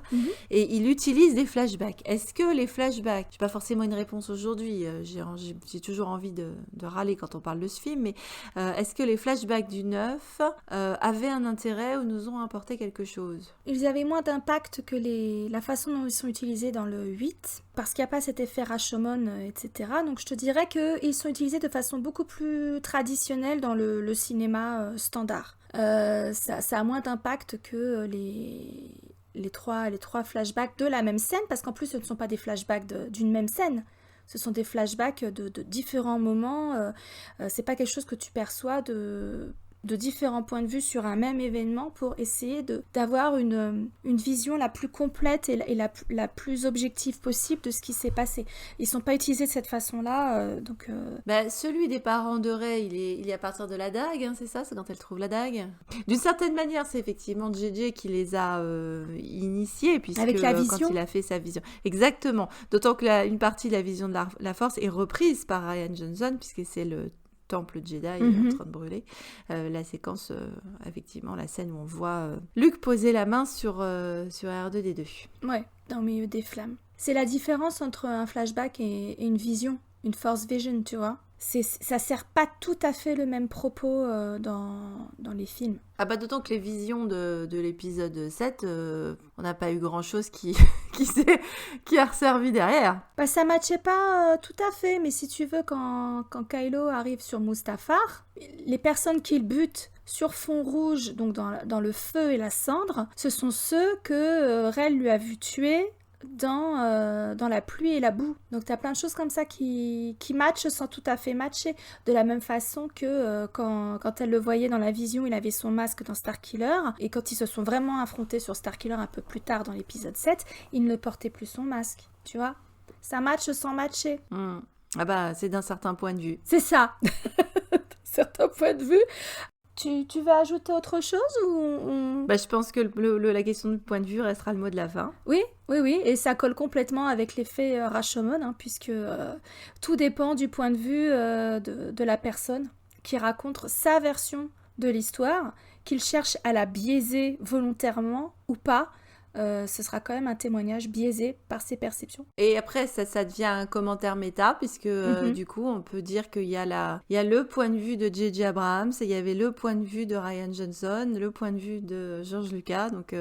Speaker 2: Et il utilise des flashbacks. Est-ce que les flashbacks, je n'ai pas forcément une réponse aujourd'hui, j'ai toujours envie de râler quand on parle de ce film, mais est-ce que les flashbacks du 9 avaient un intérêt ou nous ont apporté quelque chose?
Speaker 1: Ils avaient moins d'impact que la façon dont ils sont utilisés dans le 8, parce qu'il n'y a pas cet effet Rashomon, etc. Donc je te dirais qu'ils sont utilisés de façon beaucoup plus traditionnelle dans le cinéma standard. Ça a moins d'impact que les trois flashbacks de la même scène, parce qu'en plus ce ne sont pas des flashbacks d'une même scène. Ce sont des flashbacks de différents moments. C'est pas quelque chose que tu perçois de différents points de vue sur un même événement pour essayer d'avoir une vision la plus complète et la plus objective possible de ce qui s'est passé. Ils sont pas utilisés de cette façon-là, donc...
Speaker 2: Celui des parents de Rey, il est à partir de la dague, hein, c'est ça? C'est quand elle trouve la dague? D'une certaine manière, c'est effectivement JJ qui les a initiés, puisque
Speaker 1: avec la vision.
Speaker 2: Quand il a fait sa vision. Exactement. D'autant que une partie de la vision de la Force est reprise par Rian Johnson, puisque c'est le temple Jedi en train de brûler. La séquence, effectivement, la scène où on voit Luke poser la main sur R2-D2.
Speaker 1: Ouais, dans le milieu des flammes. C'est la différence entre un flashback et une vision, une force vision, tu vois. Ça sert pas tout à fait le même propos dans les films.
Speaker 2: Ah bah d'autant que les visions de l'épisode 7, on n'a pas eu grand-chose qui a resservi derrière.
Speaker 1: Bah ça matchait pas tout à fait, mais si tu veux, quand Kylo arrive sur Mustafar, les personnes qu'il bute sur fond rouge, donc dans le feu et la cendre, ce sont ceux que Rel lui a vu tuer dans la pluie et la boue. Donc t'as plein de choses comme ça qui matchent sans tout à fait matcher. De la même façon que quand elle le voyait dans la vision, il avait son masque dans Starkiller, et quand ils se sont vraiment affrontés sur Starkiller un peu plus tard dans l'épisode 7, il ne portait plus son masque, tu vois. Ça matche sans matcher.
Speaker 2: Ah bah, c'est d'un certain point de vue.
Speaker 1: C'est ça. D'un certain point de vue. Tu veux ajouter autre chose ou
Speaker 2: Bah, je pense que la question du point de vue restera le mot de la fin.
Speaker 1: Oui, et ça colle complètement avec l'effet Rashomon, hein, puisque tout dépend du point de vue de la personne qui raconte sa version de l'histoire, qu'il cherche à la biaiser volontairement ou pas. Ce sera quand même un témoignage biaisé par ses perceptions.
Speaker 2: Et après, ça devient un commentaire méta, puisque du coup, on peut dire qu'il y a le point de vue de J.J. Abrams, et il y avait le point de vue de Rian Johnson, le point de vue de George Lucas. Donc,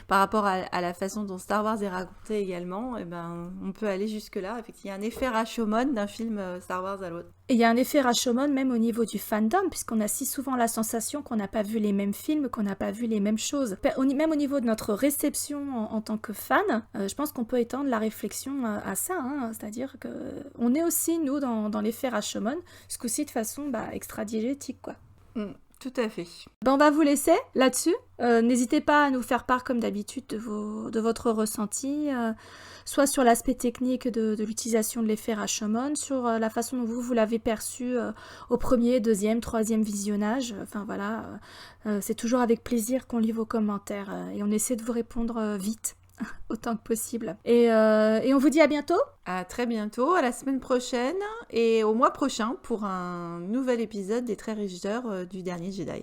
Speaker 2: par rapport à la façon dont Star Wars est raconté également, eh ben, on peut aller jusque-là. Effectivement, il y a un effet Rashomon d'un film Star Wars à l'autre.
Speaker 1: Et il y a un effet Rashomon même au niveau du fandom, puisqu'on a si souvent la sensation qu'on n'a pas vu les mêmes films, qu'on n'a pas vu les mêmes choses. Même au niveau de notre réception en tant que fan, je pense qu'on peut étendre la réflexion à ça, hein, c'est-à-dire qu'on est aussi, nous, dans l'effet Rashomon, ce coup-ci de façon extra-diégétique, quoi.
Speaker 2: Tout à fait.
Speaker 1: On va vous laisser là-dessus. N'hésitez pas à nous faire part, comme d'habitude, de votre ressenti, soit sur l'aspect technique de l'utilisation de l'effet Rashomon, sur la façon dont vous l'avez perçu au premier, deuxième, troisième visionnage. Enfin voilà, c'est toujours avec plaisir qu'on lit vos commentaires et on essaie de vous répondre vite, autant que possible. Et on vous dit à bientôt.
Speaker 2: À très bientôt, à la semaine prochaine et au mois prochain pour un nouvel épisode des Très riches d'heures du dernier Jedi.